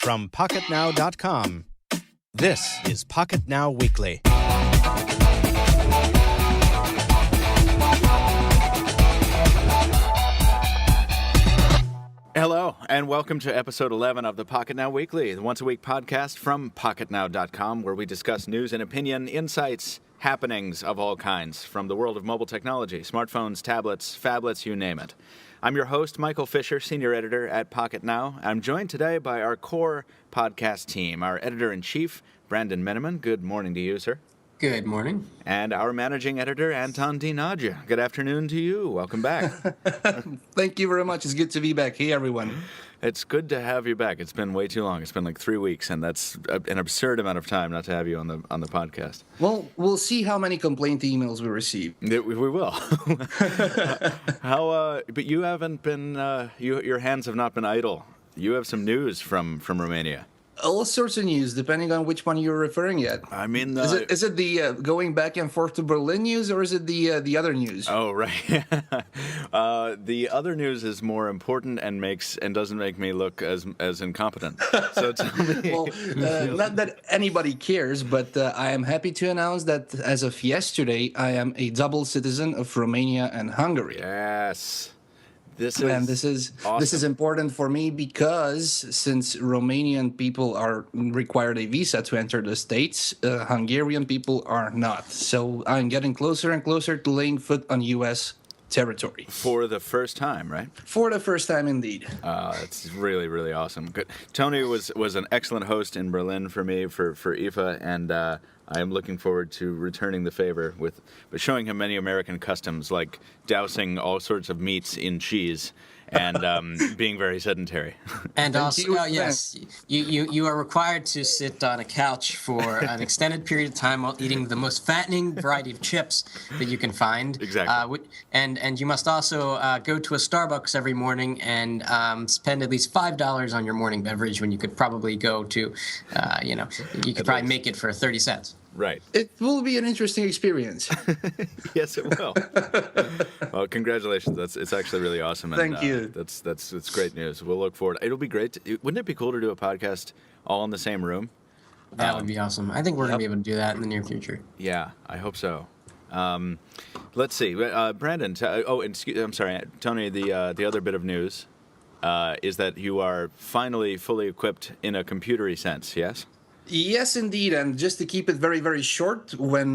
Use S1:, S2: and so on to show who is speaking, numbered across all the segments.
S1: From Pocketnow.com, this is Pocketnow Weekly.
S2: Hello, and welcome to episode 11 of the Pocketnow Weekly, the once-a-week podcast from Pocketnow.com, where we discuss news and opinion, insights, happenings of all kinds from the world of mobile technology, smartphones, tablets, phablets, you name it. I'm your host, Michael Fisher, senior editor at Pocketnow. I'm joined today by our core podcast team, our editor-in-chief, Brandon Miniman. Good morning to you, sir.
S3: Good morning.
S2: And our managing editor, Anton Dinaja. Good afternoon to you. Welcome back.
S4: Thank you very much. It's good to be back. Hey, everyone.
S2: It's good to have you back. It's been way too long. It's been like 3 weeks, and that's an absurd amount of time not to have you on the podcast.
S4: Well, we'll see how many complaint emails we receive.
S2: We will. But you haven't been. Your hands have not been idle. You have some news from Romania.
S4: All sorts of news, depending on which one you're referring at.
S2: I mean,
S4: is it the going back and forth to Berlin news, or is it the other news?
S2: Oh, right. The other news is more important and doesn't make me look as incompetent. So tell me.
S4: Well, not that anybody cares, but I am happy to announce that as of yesterday, I am a double citizen of Romania and Hungary.
S2: Yes. This
S4: is important for me because since Romanian people are required a visa to enter the States, Hungarian people are not. So I'm getting closer and closer to laying foot on U.S. territory.
S2: For the first time, right?
S4: For the first time, indeed.
S2: It's really, really awesome. Good. Tony was an excellent host in Berlin for me for IFA, and I am looking forward to returning the favor with showing him many American customs, like dousing all sorts of meats in cheese and being very sedentary.
S3: And also, yes, you are required to sit on a couch for an extended period of time while eating the most fattening variety of chips that you can find.
S2: Exactly.
S3: And you must also go to a Starbucks every morning and spend at least $5 on your morning beverage when you could probably go to, you could probably make it for 30 cents.
S2: Right.
S4: It will be an interesting experience.
S2: Yes, it will. Well, congratulations. It's actually really awesome. And,
S4: Thank you.
S2: That's great news. We'll look forward. It'll be great. Wouldn't it be cool to do a podcast all in the same room?
S3: That would be awesome. I think we're going to be able to do that in the near future.
S2: Yeah, I hope so. Let's see. Brandon, I'm sorry, Tony, the other bit of news is that you are finally fully equipped in a computery sense, yes?
S4: Yes, indeed. And just to keep it very, very short, when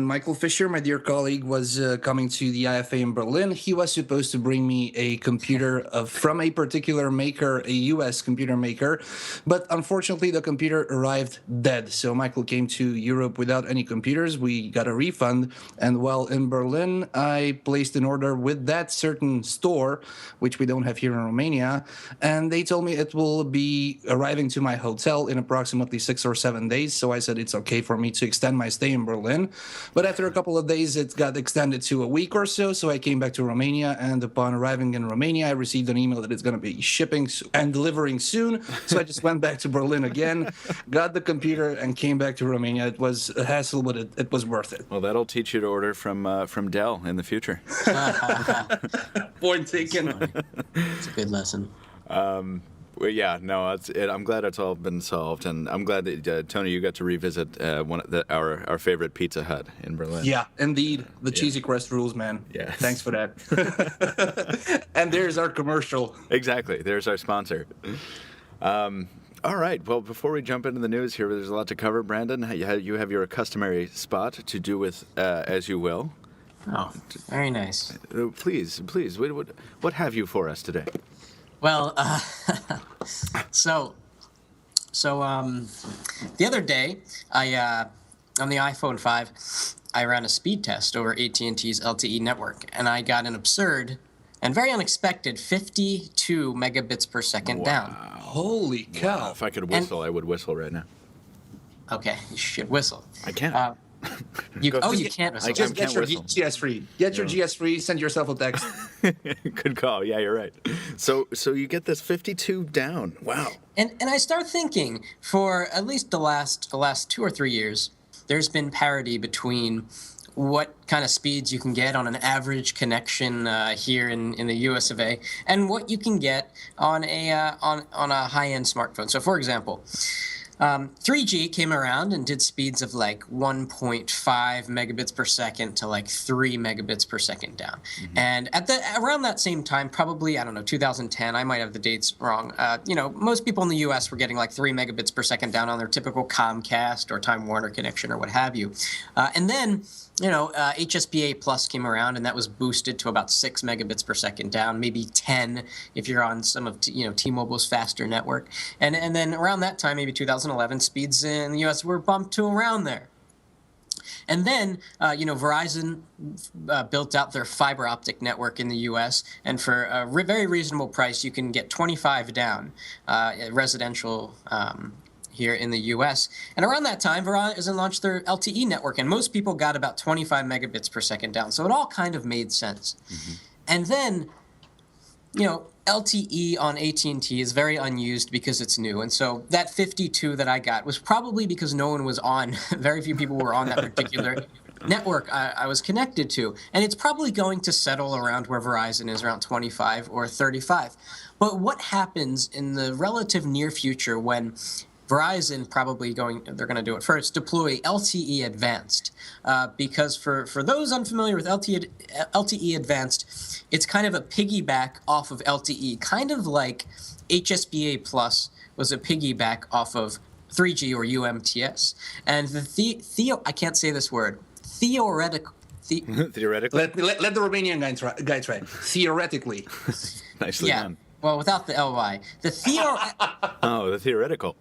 S4: Michael Fisher, my dear colleague, was coming to the IFA in Berlin, he was supposed to bring me a computer from a particular maker, a U.S. computer maker. But unfortunately, the computer arrived dead. So Michael came to Europe without any computers. We got a refund. And while in Berlin, I placed an order with that certain store, which we don't have here in Romania. And they told me it will be arriving to my hotel in approximately 6 or 7 days, so I said it's okay for me to extend my stay in Berlin. But after a couple of days, it got extended to a week or so I came back to Romania, and upon arriving in Romania, I received an email that it's going to be shipping and delivering soon. So I just went back to Berlin again, got the computer, and came back to Romania. It was a hassle, but it was worth it.
S2: Well, that'll teach you to order from Dell in the future.
S4: Point taken.
S3: It's a good lesson.
S2: Well, yeah, no, I'm glad it's all been solved, and I'm glad that Tony, you got to revisit our favorite Pizza Hut in Berlin.
S4: Yeah, indeed, the cheesy crust rules, man.
S2: Yeah,
S4: thanks for that. And there's our commercial.
S2: Exactly, there's our sponsor. All right, well, before we jump into the news here, there's a lot to cover. Brandon, you have your customary spot to do with as you will.
S3: Oh, very nice.
S2: Please, what have you for us today?
S3: Well, so the other day, on the iPhone 5, I ran a speed test over AT&T's LTE network, and I got an absurd and very unexpected 52 megabits per second down.
S4: Holy cow.
S2: Wow. If I could whistle, I would whistle right now.
S3: Okay, you should whistle.
S2: I can't.
S3: You can't whistle.
S4: Just get your GS free. Get your GS free, send yourself a text.
S2: Good call. Yeah, you're right. So you get this 52 down. Wow.
S3: And I start thinking, for at least the last 2 or 3 years, there's been parity between what kind of speeds you can get on an average connection here in the US of A, and what you can get on a high-end smartphone. So, for example, 3G came around and did speeds of like 1.5 megabits per second to like 3 megabits per second down. And around that same time, probably, I don't know, 2010, I might have the dates wrong. Most people in the US were getting like 3 megabits per second down on their typical Comcast or Time Warner connection or what have you. And then HSPA Plus came around, and that was boosted to about 6 megabits per second down, maybe 10 if you're on some of T-Mobile's faster network. And then around that time, maybe 2011, speeds in the U.S. were bumped to around there. And then, Verizon built out their fiber optic network in the U.S., and for a very reasonable price, you can get 25 down residential here in the U.S. And around that time, Verizon launched their LTE network, and most people got about 25 megabits per second down. So it all kind of made sense. And then, LTE on AT&T is very unused because it's new. And so that 52 that I got was probably because no one was on. Very few people were on that particular network I was connected to. And it's probably going to settle around where Verizon is, around 25 or 35. But what happens in the relative near future when Verizon they're going to do it first, deploy LTE Advanced, because for those unfamiliar with LTE Advanced, it's kind of a piggyback off of LTE, kind of like HSPA Plus was a piggyback off of 3G or UMTS. And I can't say this word, theoretical.
S2: Theoretically?
S4: Let the Romanian guy try. Theoretically.
S2: Nicely done.
S3: Well, without the LY. The
S2: theoretical.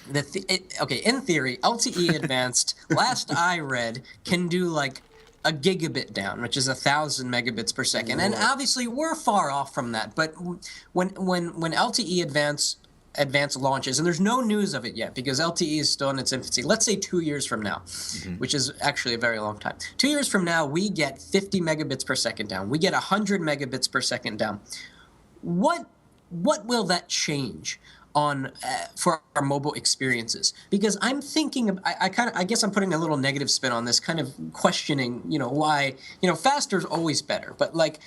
S3: In theory, LTE Advanced, last I read, can do like a gigabit down, which is 1,000 megabits per second. And obviously, we're far off from that. But when LTE Advanced launches, and there's no news of it yet because LTE is still in its infancy. Let's say 2 years from now, which is actually a very long time. 2 years from now, we get 50 megabits per second down. We get 100 megabits per second down. What will that change on for our mobile experiences? Because I'm thinking, I guess I'm putting a little negative spin on this, kind of questioning, why, faster is always better. But like,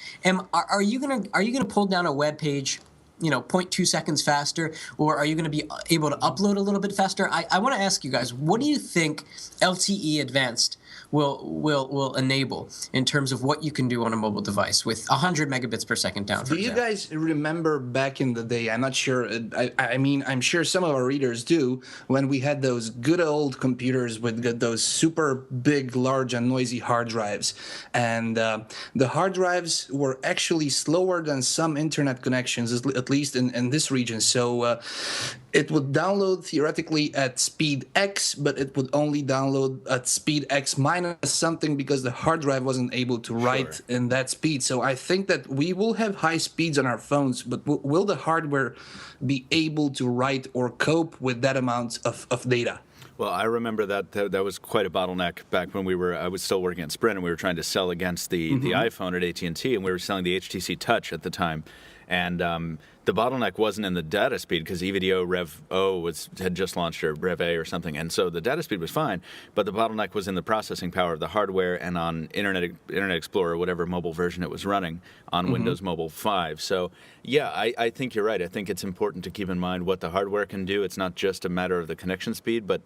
S3: are you gonna pull down a web page, 0.2 seconds faster, or are you going to be able to upload a little bit faster? I want to ask you guys, what do you think LTE Advanced will enable in terms of what you can do on a mobile device with 100 megabits per second down?
S4: Do you guys remember back in the day? I'm not sure. I'm sure some of our readers do. When we had those good old computers with those super big, large, and noisy hard drives, and the hard drives were actually slower than some internet connections, at least in this region. So it would download theoretically at speed X, but it would only download at speed X minus something because the hard drive wasn't able to write in that speed. So I think that we will have high speeds on our phones, but will the hardware be able to write or cope with that amount of data?
S2: Well, I remember that was quite a bottleneck back when I was still working at Sprint, and we were trying to sell against the iPhone at AT&T, and we were selling the HTC Touch at the time. And the bottleneck wasn't in the data speed because EVDO Rev O had just launched, or Rev A or something, and so the data speed was fine. But the bottleneck was in the processing power of the hardware and on Internet Explorer, whatever mobile version it was running on Windows Mobile 5. So yeah, I think you're right. I think it's important to keep in mind what the hardware can do. It's not just a matter of the connection speed, but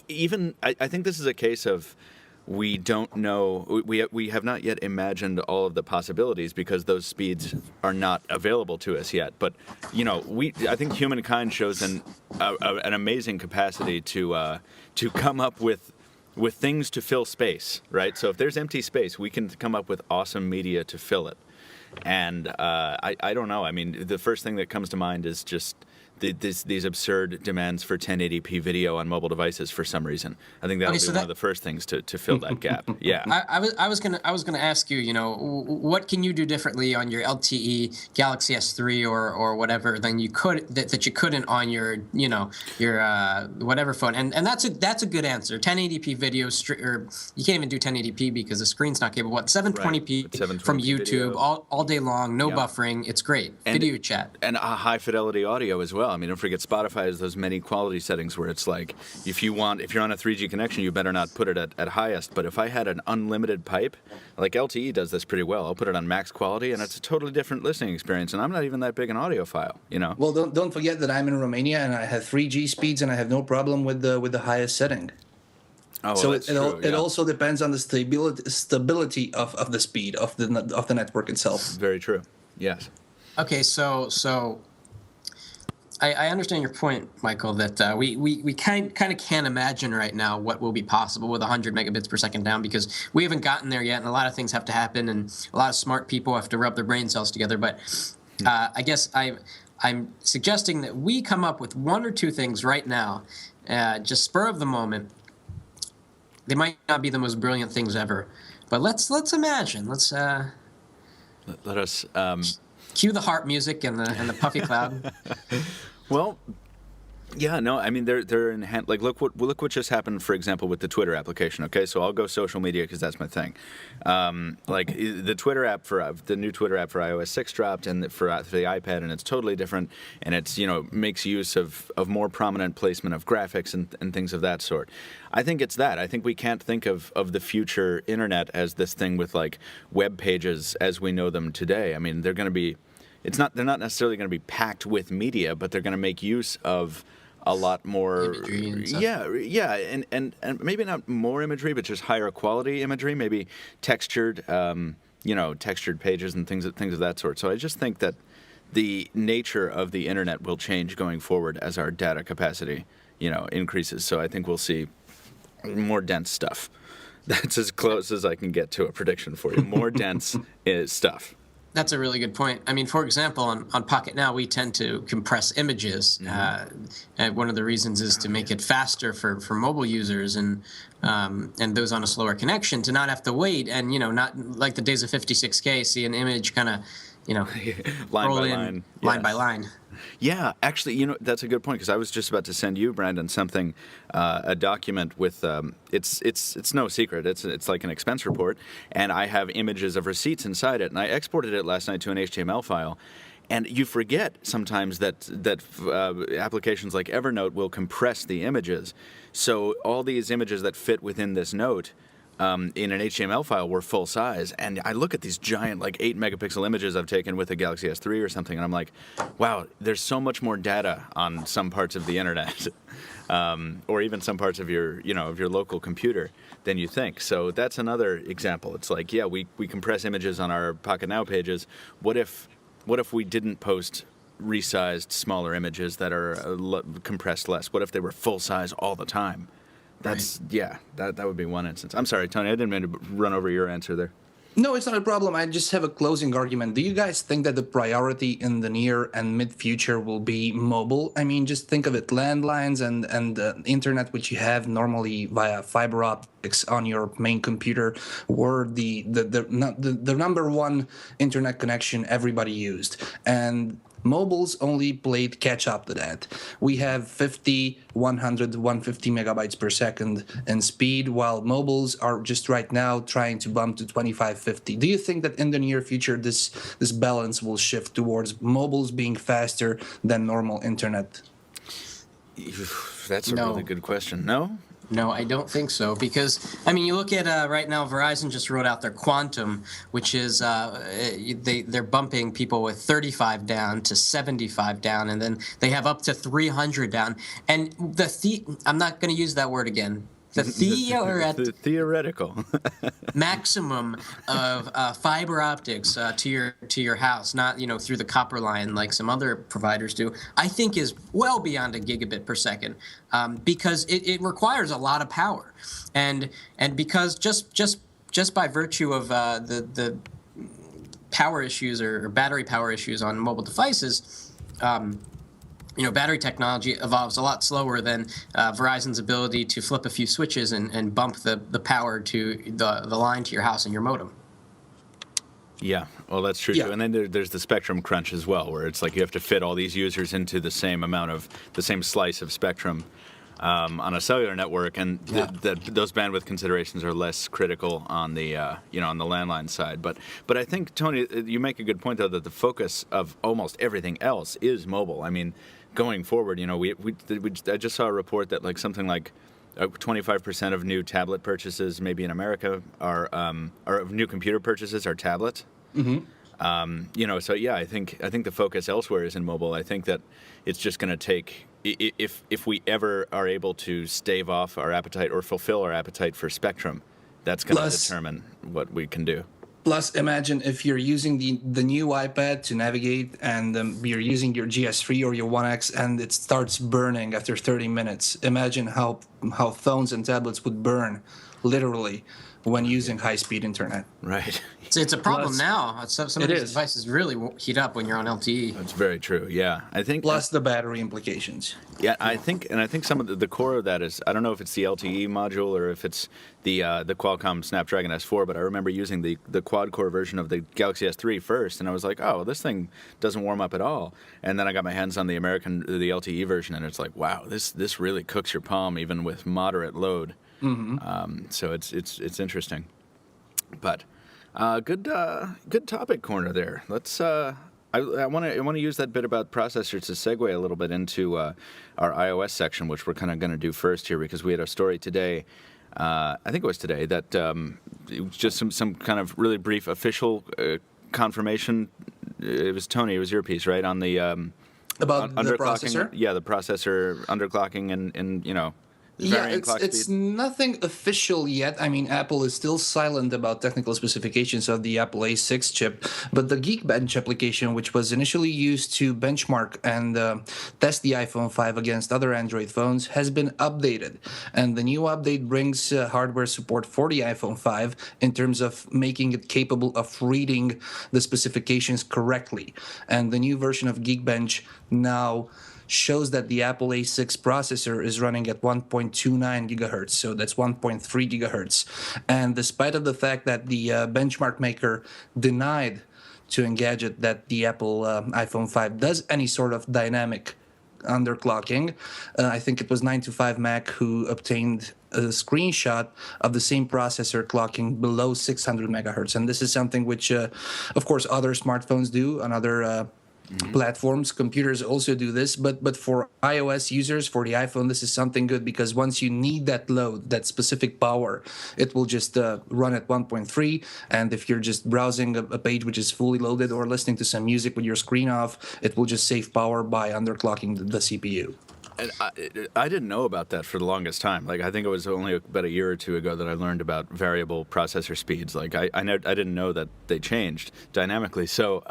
S2: even I think this is a case of, we don't know. We have not yet imagined all of the possibilities because those speeds are not available to us yet. But I think humankind shows an amazing capacity to come up with things to fill space, right? So if there's empty space, we can come up with awesome media to fill it. And I don't know. I mean, the first thing that comes to mind is just these absurd demands for 1080p video on mobile devices for some reason. I think that'll be one of the first things to fill that gap. Yeah.
S3: I was gonna ask you, what can you do differently on your LTE Galaxy S3 or whatever than you could that you couldn't on your whatever phone? And that's a good answer. 1080p video, or you can't even do 1080p because the screen's not capable. What, 720p from YouTube, all all day long, no
S2: Yeah.
S3: buffering. It's great. Video chat.
S2: And a high fidelity audio as well. I mean, don't forget Spotify has those many quality settings where it's like, if you're on a 3G connection, you better not put it at highest. But if I had an unlimited pipe, like LTE does this pretty well, I'll put it on max quality, and it's a totally different listening experience. And I'm not even that big an audiophile, you know.
S4: Well, don't forget that I'm in Romania and I have 3G speeds and I have no problem with the highest setting.
S2: Oh,
S4: So
S2: well,
S4: it,
S2: that's true,
S4: it
S2: yeah.
S4: also depends on the stability of the speed of the network itself.
S2: Very true. Yes.
S3: Okay, so I understand your point, Michael, that we kind of can't imagine right now what will be possible with 100 megabits per second down, because we haven't gotten there yet, and a lot of things have to happen, and a lot of smart people have to rub their brain cells together. But I guess I'm suggesting that we come up with one or two things right now, just spur of the moment. They might not be the most brilliant things ever, but let's imagine. Let's
S2: Let us.
S3: cue the harp music and the puffy cloud.
S2: Well, yeah, no, I mean they're in hand. Like look what just happened, for example, with the Twitter application. Okay, so I'll go social media because that's my thing. Like the Twitter app the new Twitter app for iOS 6 dropped, and for the iPad, and it's totally different, and it's makes use of more prominent placement of graphics and things of that sort. I think it's that. I think we can't think of the future internet as this thing with like web pages as we know them today. I mean, they're not necessarily going to be packed with media, but they're going to make use of a lot more
S3: Imagery and stuff.
S2: yeah, and maybe not more imagery, but just higher quality imagery, maybe textured textured pages and things of that sort. So I just think that the nature of the internet will change going forward as our data capacity increases. So I think we'll see more dense stuff. That's as close as I can get to a prediction for you. More dense stuff.
S3: That's a really good point. I mean, for example, on Pocketnow, we tend to compress images. And one of the reasons is to make it faster for mobile users and those on a slower connection to not have to wait and, not like the days of 56K, see an image kind of,
S2: line
S3: roll
S2: by
S3: in
S2: line.
S3: line by
S2: Yes.
S3: line.
S2: Yeah, actually, that's a good point, because I was just about to send you, Brandon, something, a document with it's no secret. It's like an expense report, and I have images of receipts inside it, and I exported it last night to an HTML file. And you forget sometimes that applications like Evernote will compress the images, so all these images that fit within this note in an HTML file were full size, and I look at these giant, like 8 megapixel images I've taken with a Galaxy S3 or something, and I'm like, wow, there's so much more data on some parts of the internet, or even some parts of your local computer than you think. So that's another example. It's like, yeah, we compress images on our Pocketnow pages. What if we didn't post resized, smaller images that are compressed less? What if they were full size all the time? That would be one instance. I'm sorry, Tony, I didn't mean to run over your answer there.
S4: No, it's not a problem. I just have a closing argument. Do you guys think that the priority in the near and mid future will be mobile? I mean, just think of it: landlines and internet, which you have normally via fiber optics on your main computer, were the number one internet connection everybody used, and mobiles only played catch up to that. We have 50, 100, 150 megabytes per second in speed, while mobiles are just right now trying to bump to 25, 50. Do you think that in the near future this balance will shift towards mobiles being faster than normal internet?
S2: That's a really good question. No?
S3: No, I don't think so, because, I mean, you look at right now, Verizon just rolled out their Quantum, which is they're bumping people with 35 down to 75 down, and then they have up to 300 down. And I'm not going to use that word again. The
S2: theoretical
S3: maximum of fiber optics to your house, not through the copper line like some other providers do, I think is well beyond a gigabit per second, because it requires a lot of power, and because just by virtue of the power issues or battery power issues on mobile devices. Battery technology evolves a lot slower than Verizon's ability to flip a few switches and bump the power to the line to your house and your modem.
S2: Yeah, well, that's true, too. And then there's the spectrum crunch as well, where it's like you have to fit all these users into the same slice of spectrum. on a cellular network, and those bandwidth considerations are less critical on the on the landline side. But I think, Tony, you make a good point though, that the focus of almost everything else is mobile. I mean, going forward, I just saw a report that like something like 25% of new tablet purchases, maybe in America, are of new computer purchases are tablets. Mm-hmm. So yeah, I think the focus elsewhere is in mobile. I think that it's just going to take, if we ever are able to stave off our appetite or fulfill our appetite for spectrum, that's going to determine what we can do.
S4: Plus, imagine if you're using the new iPad to navigate, and you're using your GS3 or your 1X, and it starts burning after 30 minutes. Imagine how phones and tablets would burn, literally, when using high-speed internet.
S2: Right.
S3: It's a problem now. Some of these devices really heat up when you're on LTE.
S2: That's very true. Yeah, I think.
S4: Plus the battery implications.
S2: Yeah, I think some of the core of that is, I don't know if it's the LTE module or if it's the Qualcomm Snapdragon S4, but I remember using the quad-core version of the Galaxy S3 first, and I was like, oh, this thing doesn't warm up at all. And then I got my hands on the LTE version, and it's like, wow, this really cooks your palm even with moderate load. Mm-hmm. So it's interesting, but good topic corner there. Let's I want to use that bit about processors to segue a little bit into our iOS section, which we're kind of going to do first here, because we had a story today. I think it was today that it was just some kind of really brief official confirmation. It was Tony. It was your piece, right, on the
S4: about the processor.
S2: Yeah, the processor underclocking and
S4: Yeah, it's nothing official yet. I mean, Apple is still silent about technical specifications of the Apple A6 chip, but the Geekbench application, which was initially used to benchmark and test the iPhone 5 against other Android phones, has been updated. And the new update brings hardware support for the iPhone 5 in terms of making it capable of reading the specifications correctly. And the new version of Geekbench now shows that the Apple A6 processor is running at 1.29 gigahertz, so that's 1.3 gigahertz. And despite of the fact that the benchmark maker denied to Engadget that the Apple iPhone 5 does any sort of dynamic underclocking, I think it was 9to5Mac who obtained a screenshot of the same processor clocking below 600 megahertz. And this is something which, of course, other smartphones do on other platforms. Computers also do this, but for iOS users, for the iPhone, this is something good, because once you need that load, that specific power, it will just run at 1.3, and if you're just browsing a page which is fully loaded or listening to some music with your screen off, it will just save power by underclocking the CPU.
S2: And I didn't know about that for the longest time. Like, I think it was only about a year or two ago that I learned about variable processor speeds. Like, I didn't know that they changed dynamically. So,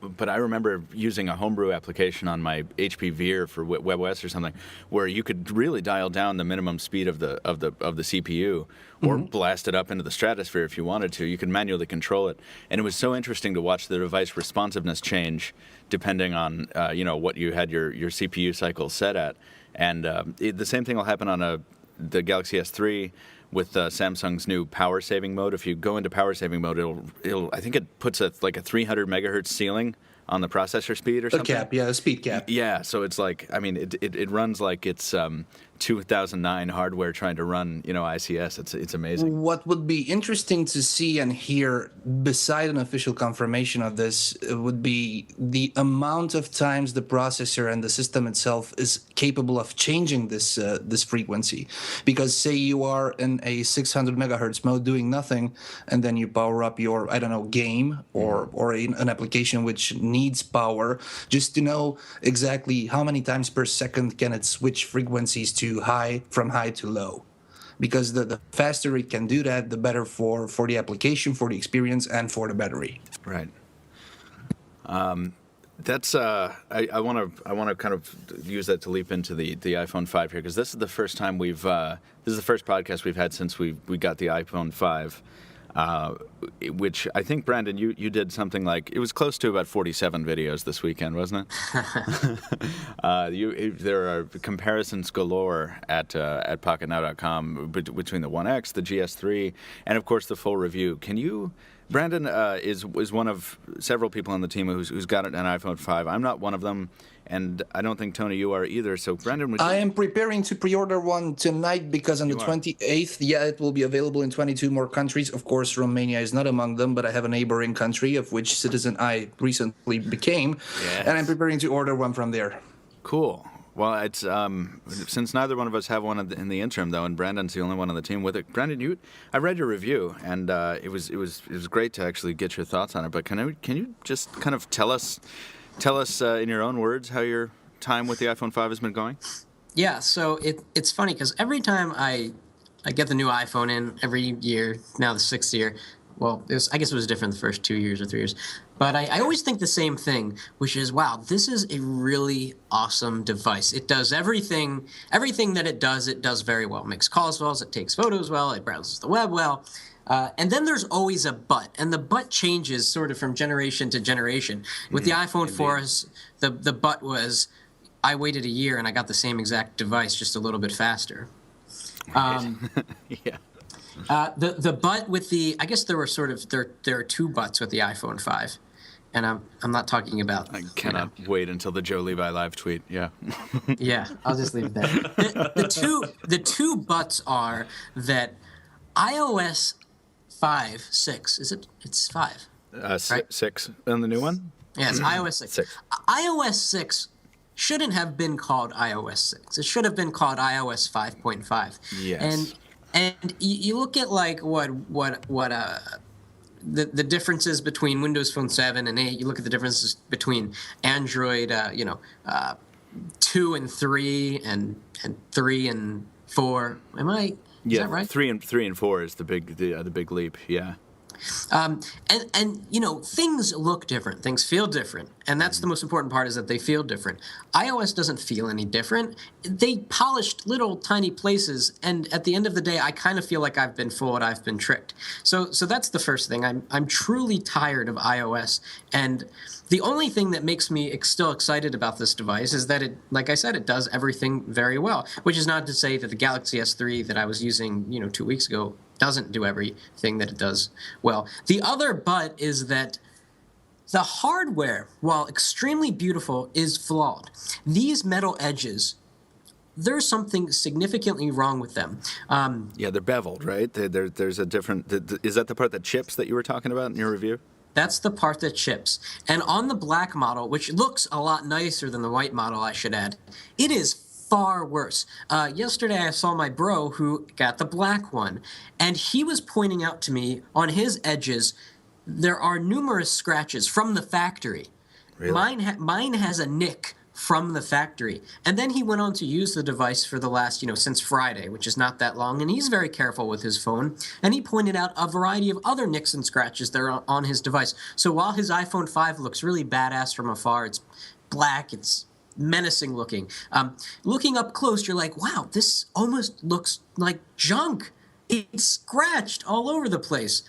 S2: but I remember using a homebrew application on my HP Veer for WebOS or something, where you could really dial down the minimum speed of the CPU, or blast it up into the stratosphere if you wanted to. You could manually control it, and it was so interesting to watch the device responsiveness change depending on what you had your CPU cycle set at. And the same thing will happen on the Galaxy S3 with Samsung's new power saving mode. If you go into power saving mode, it'll I think it puts a 300 megahertz ceiling on the processor speed or something.
S4: A speed cap.
S2: Yeah, so it's like, I mean, it runs like it's 2009 hardware trying to run, ICS. It's amazing.
S4: What would be interesting to see and hear, beside an official confirmation of this, would be the amount of times the processor and the system itself is capable of changing this frequency. Because say you are in a 600 megahertz mode doing nothing, and then you power up your, game or an application which needs power, just to know exactly how many times per second can it switch frequencies from high to low. Because the faster it can do that, the better for the application, for the experience, and for the battery.
S2: Right. That's I want to kind of use that to leap into the iPhone 5 here, because this is the first time this is the first podcast we've had since we got the iPhone 5. Which I think, Brandon, you did something like, it was close to about 47 videos this weekend, wasn't it? There are comparisons galore at Pocketnow.com between the 1X, the GS3, and of course the full review. Can you, Brandon is one of several people on the team who's got an iPhone 5. I'm not one of them, And I don't think, Tony, you are either. So, Brendan, would you...
S4: I am preparing to pre-order one tonight because on the 28th, it will be available in 22 more countries. Of course, Romania is not among them, but I have a neighboring country of which citizen I recently became, and I'm preparing to order one from there.
S2: Cool. Well, it's since neither one of us have one in the interim, though, and Brandon's the only one on the team with it. Brandon, I read your review, and it was great to actually get your thoughts on it. But can you just kind of tell us in your own words how your time with the iPhone 5 has been going?
S3: Yeah, so it's funny because every time I get the new iPhone in every year, now the 6th year. Well, I guess it was different the first 2 years or 3 years. But I always think the same thing, which is, wow, this is a really awesome device. It does everything that it does very well. It makes calls well, it takes photos well, it browses the web well. And then there's always a but, and the but changes sort of from generation to generation. With the iPhone 4, the but was, I waited a year and I got the same exact device, just a little bit faster.
S2: Yeah.
S3: The but with the, I guess there were sort of, there are two buts with the iPhone 5. And I'm not talking about...
S2: I cannot wait until the Joe Levi live tweet, yeah.
S3: Yeah, I'll just leave it there. The two buts are that iOS 6, is it? It's 5.
S2: Right? 6 on the new one?
S3: Yeah, it's iOS 6. iOS 6 shouldn't have been called iOS 6. It should have been called iOS 5.5.
S2: Yes.
S3: And you look at like what the differences between Windows Phone 7 and 8. You look at the differences between Android, 2 and 3 and 3 and 4. Is that right?
S2: 3 and 4 is the big leap. Yeah.
S3: And things look different, things feel different, and that's the most important part, is that they feel different. iOS doesn't feel any different. They polished little tiny places, and at the end of the day, I kind of feel like I've been fooled, I've been tricked. So that's the first thing. I'm truly tired of iOS, and the only thing that makes me still excited about this device is that it, like I said, it does everything very well, which is not to say that the Galaxy S3 that I was using, 2 weeks ago doesn't do everything that it does well. The other but is that the hardware, while extremely beautiful, is flawed. These metal edges, there's something significantly wrong with them.
S2: Yeah, they're beveled, right? There's a different... Is that the part that chips that you were talking about in your review?
S3: That's the part that chips. And on the black model, which looks a lot nicer than the white model, I should add, it is far worse. Yesterday I saw my bro who got the black one, and he was pointing out to me on his edges there are numerous scratches from the factory.
S2: Really?
S3: Mine has a nick from the factory. And then he went on to use the device for the last, since Friday, which is not that long, and he's very careful with his phone, and he pointed out a variety of other nicks and scratches that are on his device. So while his iPhone 5 looks really badass from afar, it's black, it's menacing looking. Looking up close, you're like, wow, this almost looks like junk. It's scratched all over the place.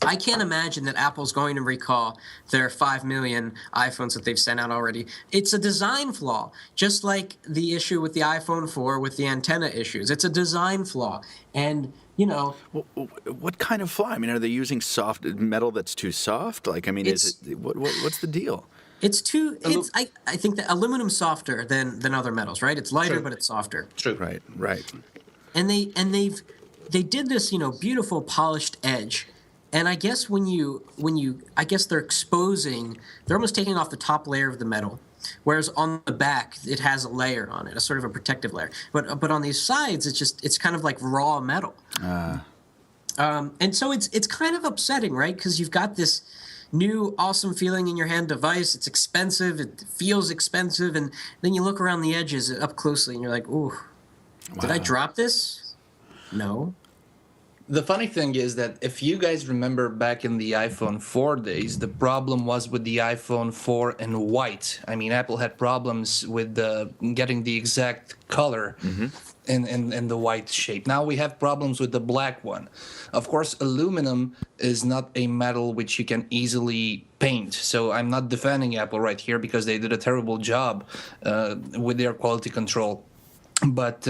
S3: I can't imagine that Apple's going to recall their 5 million iPhones that they've sent out already. It's a design flaw, just like the issue with the iPhone 4 with the antenna issues. It's a design flaw. And,
S2: what kind of flaw? I mean, are they using soft metal that's too soft? Like, I mean, what's the deal?
S3: It's too. I think that aluminum's softer than other metals, right? It's lighter, but it's softer.
S4: True.
S2: Right.
S3: And they did this, beautiful polished edge. And I guess they're almost taking off the top layer of the metal, whereas on the back it has a layer on it, a sort of a protective layer. But on these sides, it's kind of like raw metal. And so it's kind of upsetting, right? Because you've got this new awesome feeling in your hand device. It's expensive. It feels expensive, and then you look around the edges up closely, and you're like, "Ooh, did I drop this? No."
S4: The funny thing is that if you guys remember back in the iPhone 4 days, the problem was with the iPhone 4 in white. I mean, Apple had problems with getting the exact color in the white shape. Now we have problems with the black one. Of course, aluminum is not a metal which you can easily paint. So I'm not defending Apple right here because they did a terrible job with their quality control. But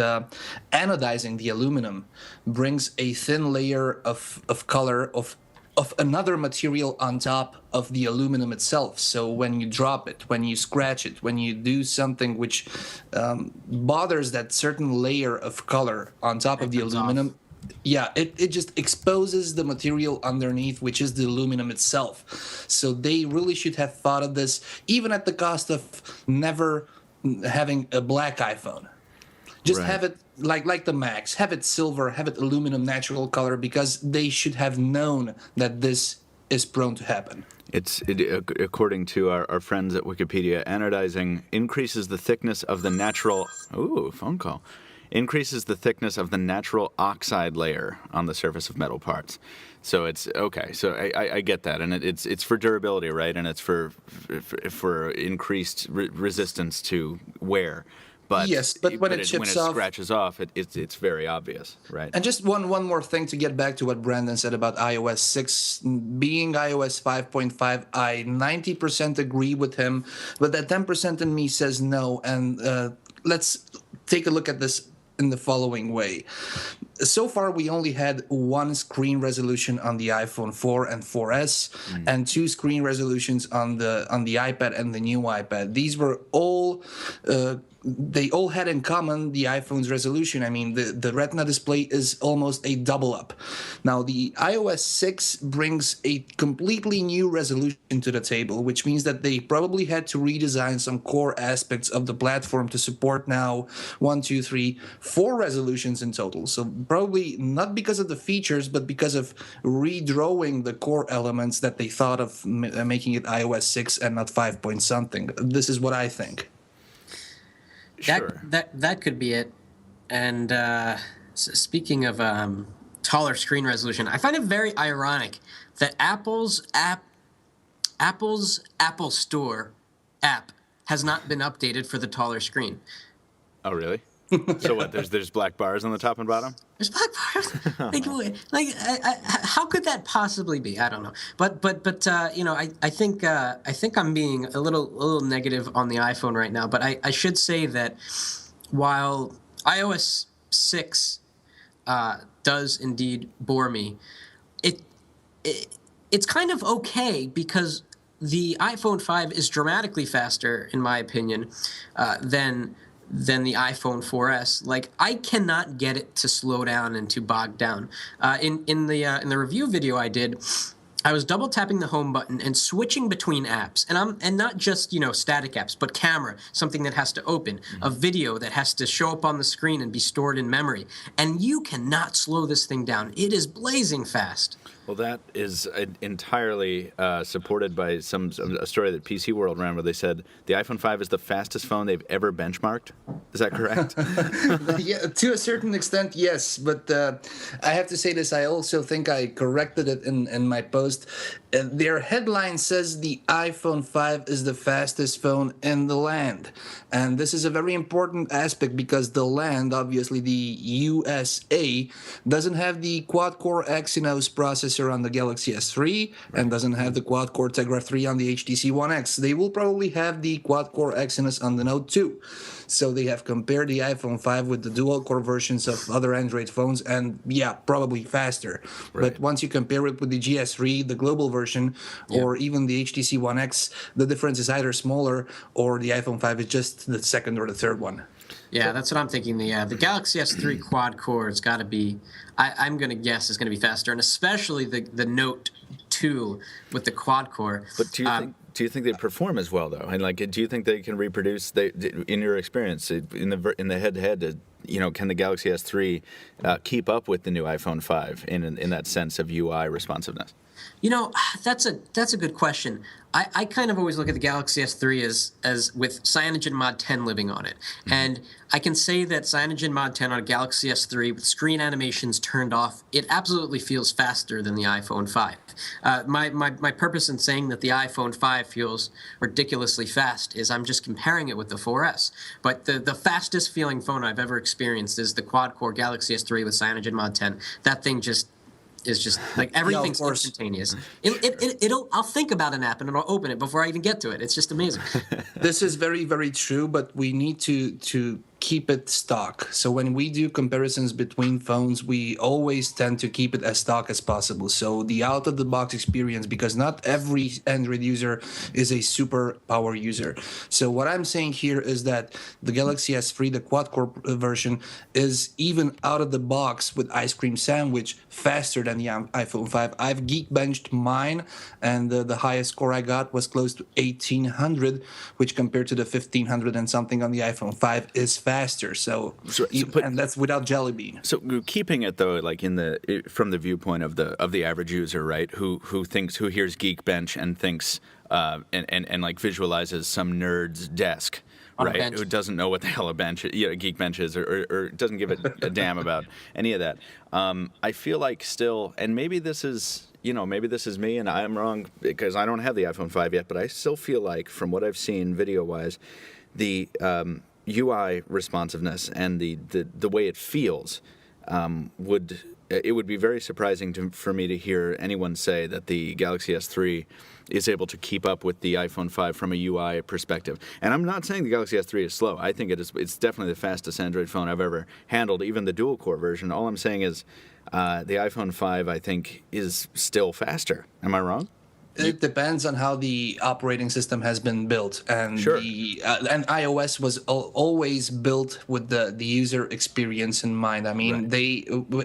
S4: anodizing the aluminum brings a thin layer of color, of of another material on top of the aluminum itself. So when you drop it, when you scratch it, when you do something which bothers that certain layer of color on top of the aluminum, it just exposes the material underneath, which is the aluminum itself. So they really should have thought of this, even at the cost of never having a black iPhone. Just have it like the Macs, have it silver, have it aluminum natural color, because they should have known that this is prone to happen.
S2: According to our friends at Wikipedia, anodizing increases the thickness of the natural... Ooh, phone call. Increases the thickness of the natural oxide layer on the surface of metal parts. So it's okay. So I get that, and it's for durability, right? And it's for increased resistance to wear. But
S4: yes, but when it
S2: scratches off, it's very obvious, right?
S4: And just one more thing to get back to what Brandon said about iOS 6 being iOS 5.5, I 90% agree with him, but that 10% in me says no. And let's take a look at this in the following way. So far, we only had one screen resolution on the iPhone 4 and 4S, and two screen resolutions on the iPad and the new iPad. These were all they all had in common the iPhone's resolution. I mean, the Retina display is almost a double up. Now, the iOS 6 brings a completely new resolution to the table, which means that they probably had to redesign some core aspects of the platform to support now 4 resolutions in total. So probably not because of the features, but because of redrawing the core elements that they thought of making it iOS 6 and not 5 point something. This is what I think.
S2: Sure.
S3: That could be it. And speaking of taller screen resolution, I find it very ironic that Apple's Apple Store app has not been updated for the taller screen.
S2: Oh, really? So what? There's black bars on the top and bottom?
S3: There's black bars. How could that possibly be? I don't know. But I think I'm being a little negative on the iPhone right now. But I should say that while iOS 6 does indeed bore me, it's kind of okay because the iPhone 5 is dramatically faster, in my opinion, than the iPhone 4S. Like, I cannot get it to slow down and to bog down. In the review video I did, I was double tapping the home button and switching between apps, and not just static apps, but camera, something that has to open, a video that has to show up on the screen and be stored in memory, and you cannot slow this thing down. It is blazing fast.
S2: Well, that is entirely supported by a story that PC World ran where they said the iPhone 5 is the fastest phone they've ever benchmarked. Is that correct?
S4: Yeah, to a certain extent, yes. But I have to say this, I also think I corrected it in my post. Their headline says the iPhone 5 is the fastest phone in the land. And this is a very important aspect because the land, obviously the USA, doesn't have the quad-core Exynos processor on the Galaxy S3 and doesn't have the quad-core Tegra 3 on the HTC One X. They will probably have the quad-core Exynos on the Note 2. So they have compared the iPhone 5 with the dual-core versions of other Android phones, and yeah, probably faster. Right. But once you compare it with the GS3, the global version, or even the HTC One X, the difference is either smaller or the iPhone 5 is just the second or the third one.
S3: Yeah, that's what I'm thinking. The Galaxy S3 quad core has got to be, I'm going to guess, is going to be faster, and especially the Note 2 with the quad core.
S2: But do you think they perform as well, though? And do you think they can reproduce? In your experience, in the head-to-head, can the Galaxy S3 keep up with the new iPhone 5 in that sense of UI responsiveness?
S3: That's a good question. I kind of always look at the Galaxy S3 as with CyanogenMod 10 living on it. Mm-hmm. And I can say that CyanogenMod 10 on a Galaxy S3 with screen animations turned off, it absolutely feels faster than the iPhone 5. My purpose in saying that the iPhone 5 feels ridiculously fast is I'm just comparing it with the 4S. But the fastest feeling phone I've ever experienced is the quad-core Galaxy S3 with CyanogenMod 10. That thing is just like everything's instantaneous. I'll think about an app and it'll open it before I even get to it. It's just amazing.
S4: This is very, very true, but we need to keep it stock. So when we do comparisons between phones, we always tend to keep it as stock as possible. So the out-of-the-box experience, because not every Android user is a super power user. So what I'm saying here is that the Galaxy S3, the quad-core version, is even out of the box with Ice Cream Sandwich faster than the iPhone 5. I've Geekbenched mine, and the highest score I got was close to 1800, which compared to the 1500 and something on the iPhone 5 is faster. And that's without Jelly Bean.
S2: So keeping it though, like from the viewpoint of the average user, right? Who hears Geekbench and thinks and like visualizes some nerd's desk. Right, who doesn't know what the hell a Geekbench is, or doesn't give a damn about any of that. I feel like still, and maybe this is me, and I'm wrong because I don't have the iPhone 5 yet, but I still feel like, from what I've seen video-wise, the UI responsiveness and the way it feels would be very surprising for me to hear anyone say that the Galaxy S3 is able to keep up with the iPhone 5 from a UI perspective. And I'm not saying the Galaxy S3 is slow. I think it's definitely the fastest Android phone I've ever handled, even the dual-core version. All I'm saying is the iPhone 5, I think, is still faster. Am I wrong?
S4: It depends on how the operating system has been built, and
S2: sure.
S4: And iOS was always built with the user experience in mind. I mean,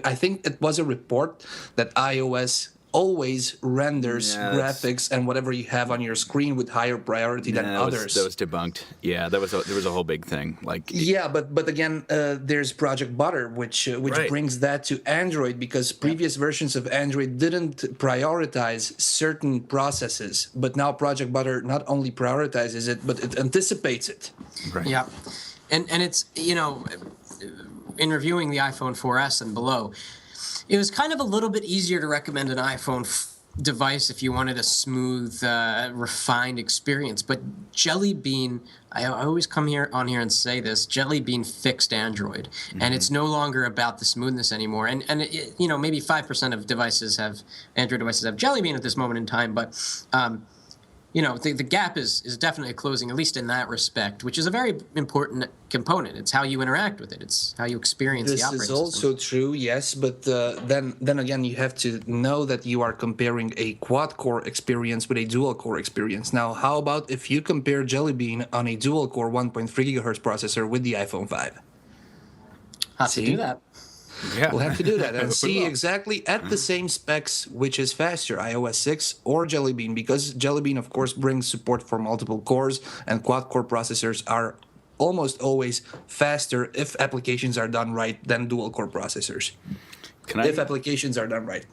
S4: I think it was a report that iOS always renders graphics and whatever you have on your screen with higher priority than others.
S2: That was debunked. Yeah, there was a whole big thing.
S4: But again, there's Project Butter, which brings that to Android, because previous versions of Android didn't prioritize certain processes, but now Project Butter not only prioritizes it, but it anticipates it.
S2: Right.
S3: Yeah, and it's, in reviewing the iPhone 4S and below, it was kind of a little bit easier to recommend an iPhone device if you wanted a smooth, refined experience. But Jelly Bean, I always come on here and say this, Jelly Bean fixed Android. Mm-hmm. And it's no longer about the smoothness anymore. And maybe 5% of Android devices have Jelly Bean at this moment in time. But the gap is definitely closing, at least in that respect, which is a very important component. It's how you interact with it. It's how you experience the operating system.
S4: This is also true, yes, but then again, you have to know that you are comparing a quad-core experience with a dual-core experience. Now, how about if you compare Jelly Bean on a dual-core 1.3 gigahertz processor with the iPhone 5?
S3: Have to do that.
S4: Yeah. We'll have to do that and see exactly at the same specs which is faster, iOS 6 or Jelly Bean, because Jelly Bean, of course, brings support for multiple cores, and quad-core processors are almost always faster if applications are done right than dual-core processors. If applications are done right.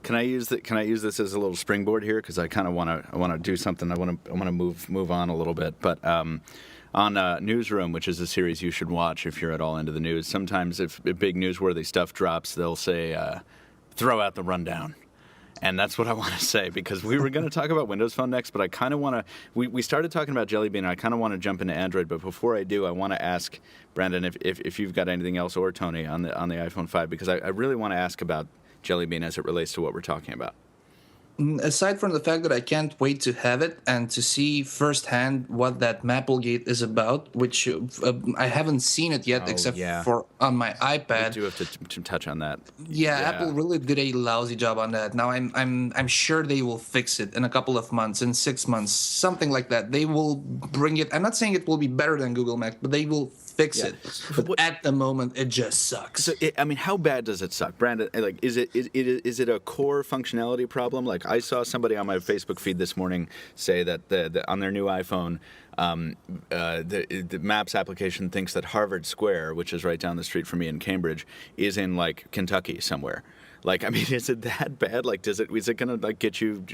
S2: Can I use this as a little springboard here, because I kind of want to do something. I want to move on a little bit, but. On Newsroom, which is a series you should watch if you're at all into the news. Sometimes if big newsworthy stuff drops, they'll say, throw out the rundown. And that's what I want to say, because we were going to talk about Windows Phone next, but I kind of want to... We started talking about Jelly Bean, and I kind of want to jump into Android, but before I do, I want to ask Brandon if you've got anything else, or Tony, on the iPhone 5, because I really want to ask about Jelly Bean as it relates to what we're talking about.
S4: Aside from the fact that I can't wait to have it and to see firsthand what that Mapplegate is about, which I haven't seen it yet, for on my iPad.
S2: We do have to touch on that.
S4: Yeah, Apple really did a lousy job on that. Now I'm sure they will fix it in a couple of months, in 6 months, something like that. They will bring it. I'm not saying it will be better than Google Maps, but they will fix it. But at the moment, it just sucks.
S2: So, how bad does it suck, Brandon? Like, is it a core functionality problem? Like, I saw somebody on my Facebook feed this morning say that on their new iPhone, the Maps application thinks that Harvard Square, which is right down the street from me in Cambridge, is in like Kentucky somewhere. Like, I mean, is it that bad? Like, is it gonna like get you,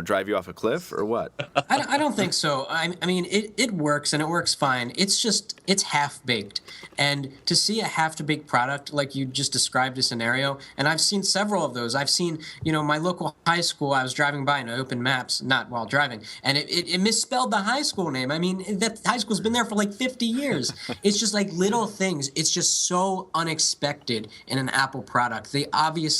S2: drive you off a cliff or what?
S3: I don't think so. I mean, it works, and it works fine. It's half baked, and to see a half to baked product like you just described a scenario, and I've seen several of those. I've seen, my local high school. I was driving by and I opened Maps, not while driving, and it misspelled the high school name. I mean, that high school's been there for like 50 years. It's just like little things. It's just so unexpected in an Apple product. They obviously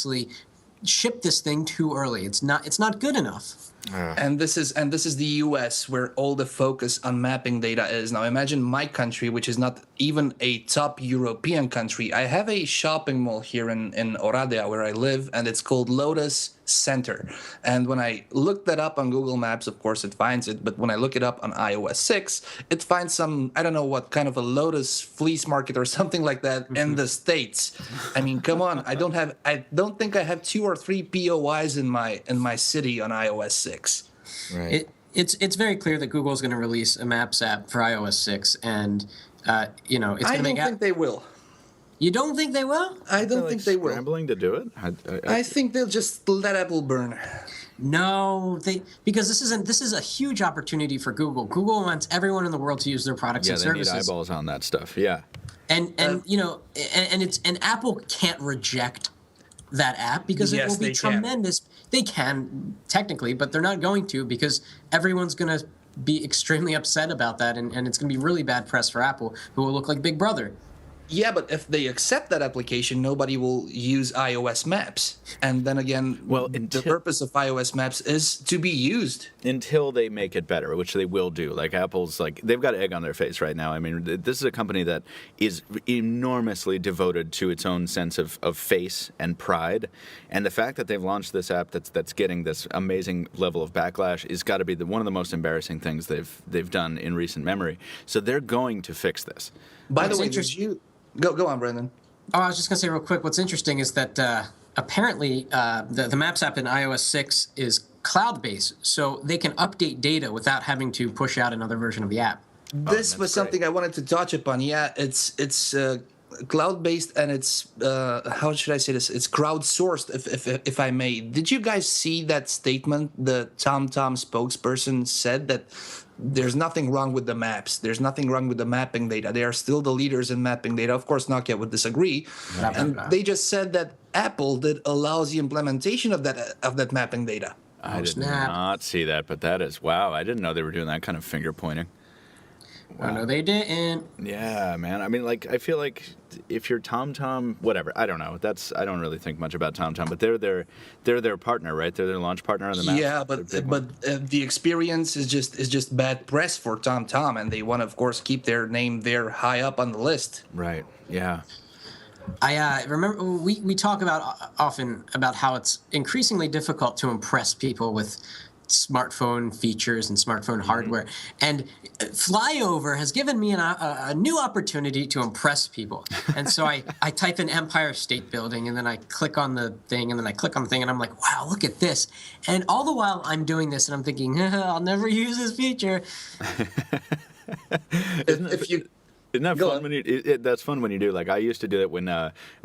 S3: ship this thing too early. It's not good enough.
S4: And this is the US where all the focus on mapping data is. Now imagine my country, which is not even a top European country. I have a shopping mall here in Oradea where I live, and it's called Lotus Center. And when I look that up on Google Maps, of course it finds it, but when I look it up on iOS 6, it finds some, I don't know what kind of a Lotus fleece market or something like that in the States. I mean, come on, I don't think I have 2 or 3 POIs in my city on iOS 6.
S2: Right.
S3: It's very clear that Google is going to release a Maps app for iOS 6, and it's going to
S4: I
S3: make.
S4: don't think they will.
S3: You don't think they will?
S4: I don't think they will.
S2: Scrambling to do it.
S4: I think they'll just let Apple burn.
S3: No, because this is a huge opportunity for Google. Google wants everyone in the world to use their products and
S2: they
S3: services.
S2: need eyeballs on that stuff. Yeah.
S3: And Apple can't reject that app because it
S4: Yes,
S3: will be
S4: they can.
S3: tremendous. They can technically, but they're not going to because everyone's going to be extremely upset about that, and it's going to be really bad press for Apple, who will look like Big Brother.
S4: Yeah, but if they accept that application, nobody will use iOS Maps. And then again, the purpose of iOS Maps is to be used.
S2: Until they make it better, which they will do. Like Apple's, they've got egg on their face right now. I mean, this is a company that is enormously devoted to its own sense of face and pride. And the fact that they've launched this app that's getting this amazing level of backlash is got to be one of the most embarrassing things they've done in recent memory. So they're going to fix this.
S4: By the way, did you... Go on, Brendan.
S3: Oh, I was just going to say real quick, what's interesting is that apparently the Maps app in iOS 6 is cloud-based, so they can update data without having to push out another version of the app.
S4: This was something I wanted to touch upon. Yeah, it's cloud-based, and it's how should I say this? It's crowdsourced, if I may. Did you guys see that statement the TomTom spokesperson said that there's nothing wrong with the maps. There's nothing wrong with the mapping data. They are still the leaders in mapping data. Of course, Nokia would disagree. And they just said that Apple did allows the implementation of that mapping data.
S2: I did not see that, but that is, wow. I didn't know they were doing that kind of finger pointing.
S3: Wow. No, they didn't.
S2: Yeah, man. I mean, I feel like if you're TomTom, whatever. I don't know. I don't really think much about TomTom, but they're their partner, right? They're their launch partner on the map.
S4: Yeah, but the experience is just bad press for TomTom, and they want to, of course, keep their name there high up on the list.
S2: Right. Yeah.
S3: I remember we talk often about how it's increasingly difficult to impress people with smartphone features and smartphone hardware, and Flyover has given me a new opportunity to impress people. And so I type in Empire State Building, and then I click on the thing, and then I click on the thing, and I'm like, wow, look at this. And all the while I'm doing this, and I'm thinking, I'll never use this feature.
S2: Isn't that fun when you? That's fun when you do. Like I used to do it when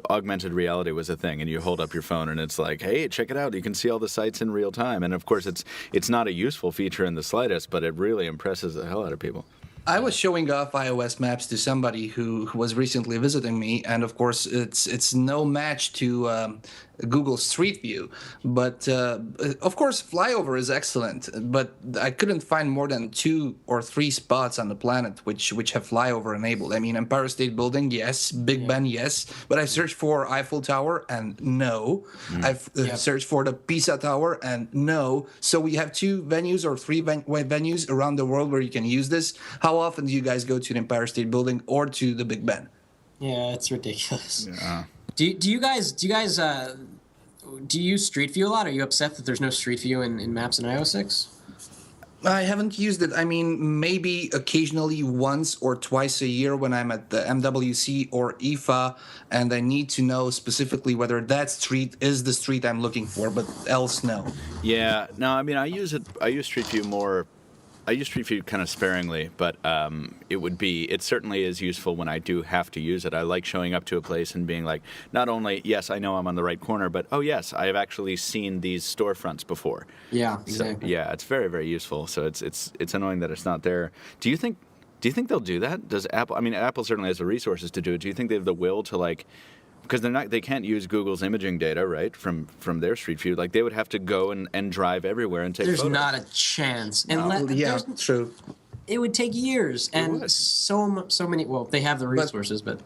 S2: augmented reality was a thing, and you hold up your phone, and it's like, hey, check it out. You can see all the sites in real time. And of course, it's not a useful feature in the slightest, but it really impresses the hell out of people.
S4: I was showing off iOS Maps to somebody who was recently visiting me, and of course, it's no match to Google Street View. But of course, Flyover is excellent. But I couldn't find more than 2 or 3 spots on the planet which have Flyover enabled. I mean, Empire State Building, yes. Big Ben, yes. But I searched for Eiffel Tower, and no. I've searched for the Pisa Tower, and no. So we have 2 venues or 3 venues around the world where you can use this. How often do you guys go to the Empire State Building or to the Big Ben?
S3: Yeah, it's ridiculous. Yeah. Do you guys do you use Street View a lot? Are you upset that there's no Street View in Maps in iOS 6?
S4: I haven't used it. I mean, maybe occasionally once or twice a year when I'm at the MWC or IFA, and I need to know specifically whether that street is the street I'm looking for, but else no.
S2: Yeah, no, I mean, I use Street View more. I use Street View kind of sparingly, but it certainly is useful when I do have to use it. I like showing up to a place and being like, not only, yes, I know I'm on the right corner, but, oh, yes, I have actually seen these storefronts before.
S3: Yeah, exactly.
S2: So, yeah, it's very, very useful. So it's annoying that it's not there. Do you think they'll do that? Does Apple? I mean, Apple certainly has the resources to do it. Do you think they have the will to because they can't use Google's imaging data, right, from their Street View. Like, they would have to go and drive everywhere and take photos.
S3: There's not a chance.
S4: Yeah, true.
S3: It would take years, and so many. Well, they have the resources, but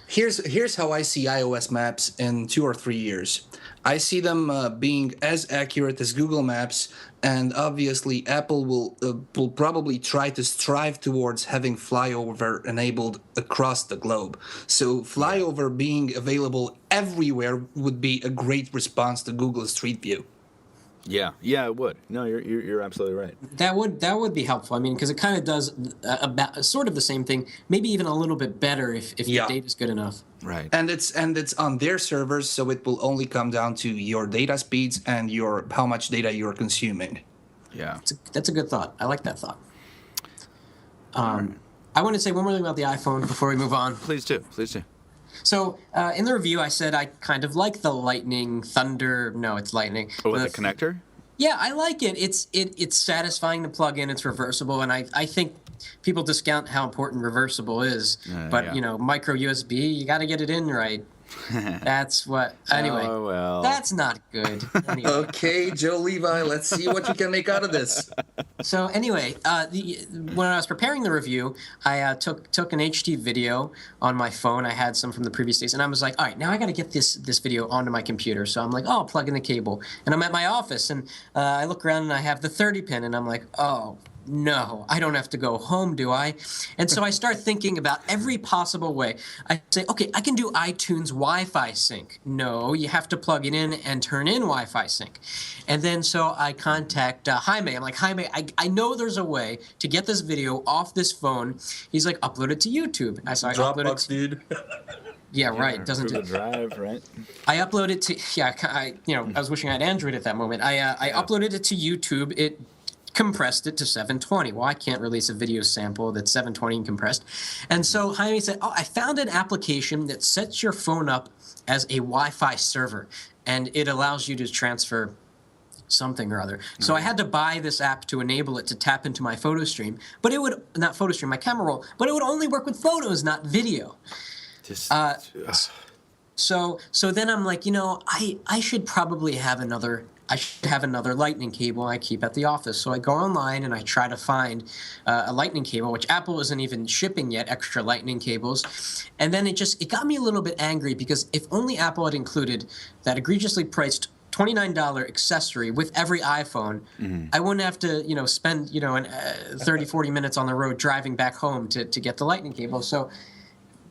S4: here's how I see iOS Maps in 2 or 3 years. I see them being as accurate as Google Maps, and obviously Apple will probably try to strive towards having flyover enabled across the globe. So flyover being available everywhere would be a great response to Google Street View.
S2: Yeah, it would. No, you're absolutely right.
S3: That would be helpful. I mean, because it kind of does about sort of the same thing, maybe even a little bit better if the data is good enough.
S2: Right.
S4: And it's on their servers, so it will only come down to your data speeds and how much data you're consuming.
S2: Yeah.
S3: That's a good thought. I like that thought. I want to say one more thing about the iPhone before we move on.
S2: Please do.
S3: So in the review, I said I kind of like the Lightning Thunder. No, it's Lightning.
S2: Oh, with the connector?
S3: Yeah, I like it. It's satisfying to plug in. It's reversible, and I think people discount how important reversible is. But micro USB, you got to get it in right. That's what. Anyway,
S2: oh, well.
S3: That's not good. Anyway.
S4: Okay, Joe Levi, let's see what you can make out of this.
S3: So anyway, when I was preparing the review, I took an HD video on my phone. I had some from the previous days, and I was like, all right, now I got to get this video onto my computer. So I'm like, oh, I'll plug in the cable, and I'm at my office, and I look around and I have the 30 pin, and I'm like, oh. No, I don't have to go home, do I? And so I start thinking about every possible way. I say, okay, I can do iTunes Wi-Fi sync. No, you have to plug it in and turn in Wi-Fi sync. And then so I contact Jaime. I'm like, Jaime, I know there's a way to get this video off this phone. He's like, upload it to YouTube. I upload it to,
S4: dude.
S3: Yeah, right. Doesn't
S2: Google Drive, right?
S3: I uploaded to I was wishing I had Android at that moment. I uploaded it to YouTube. It compressed it to 720. Well, I can't release a video sample that's 720 and compressed. And so Jaime said, I found an application that sets your phone up as a Wi-Fi server, and it allows you to transfer something or other. So I had to buy this app to enable it to tap into my photo stream, but it would, not photo stream, my camera roll, but it would only work with photos, not video. So then I'm like, I should probably have another Lightning cable I keep at the office. So I go online and I try to find a Lightning cable, which Apple isn't even shipping yet, extra Lightning cables. And then it got me a little bit angry, because if only Apple had included that egregiously priced $29 accessory with every iPhone, I wouldn't have to, spend, 30, 40 minutes on the road driving back home to get the Lightning cable. So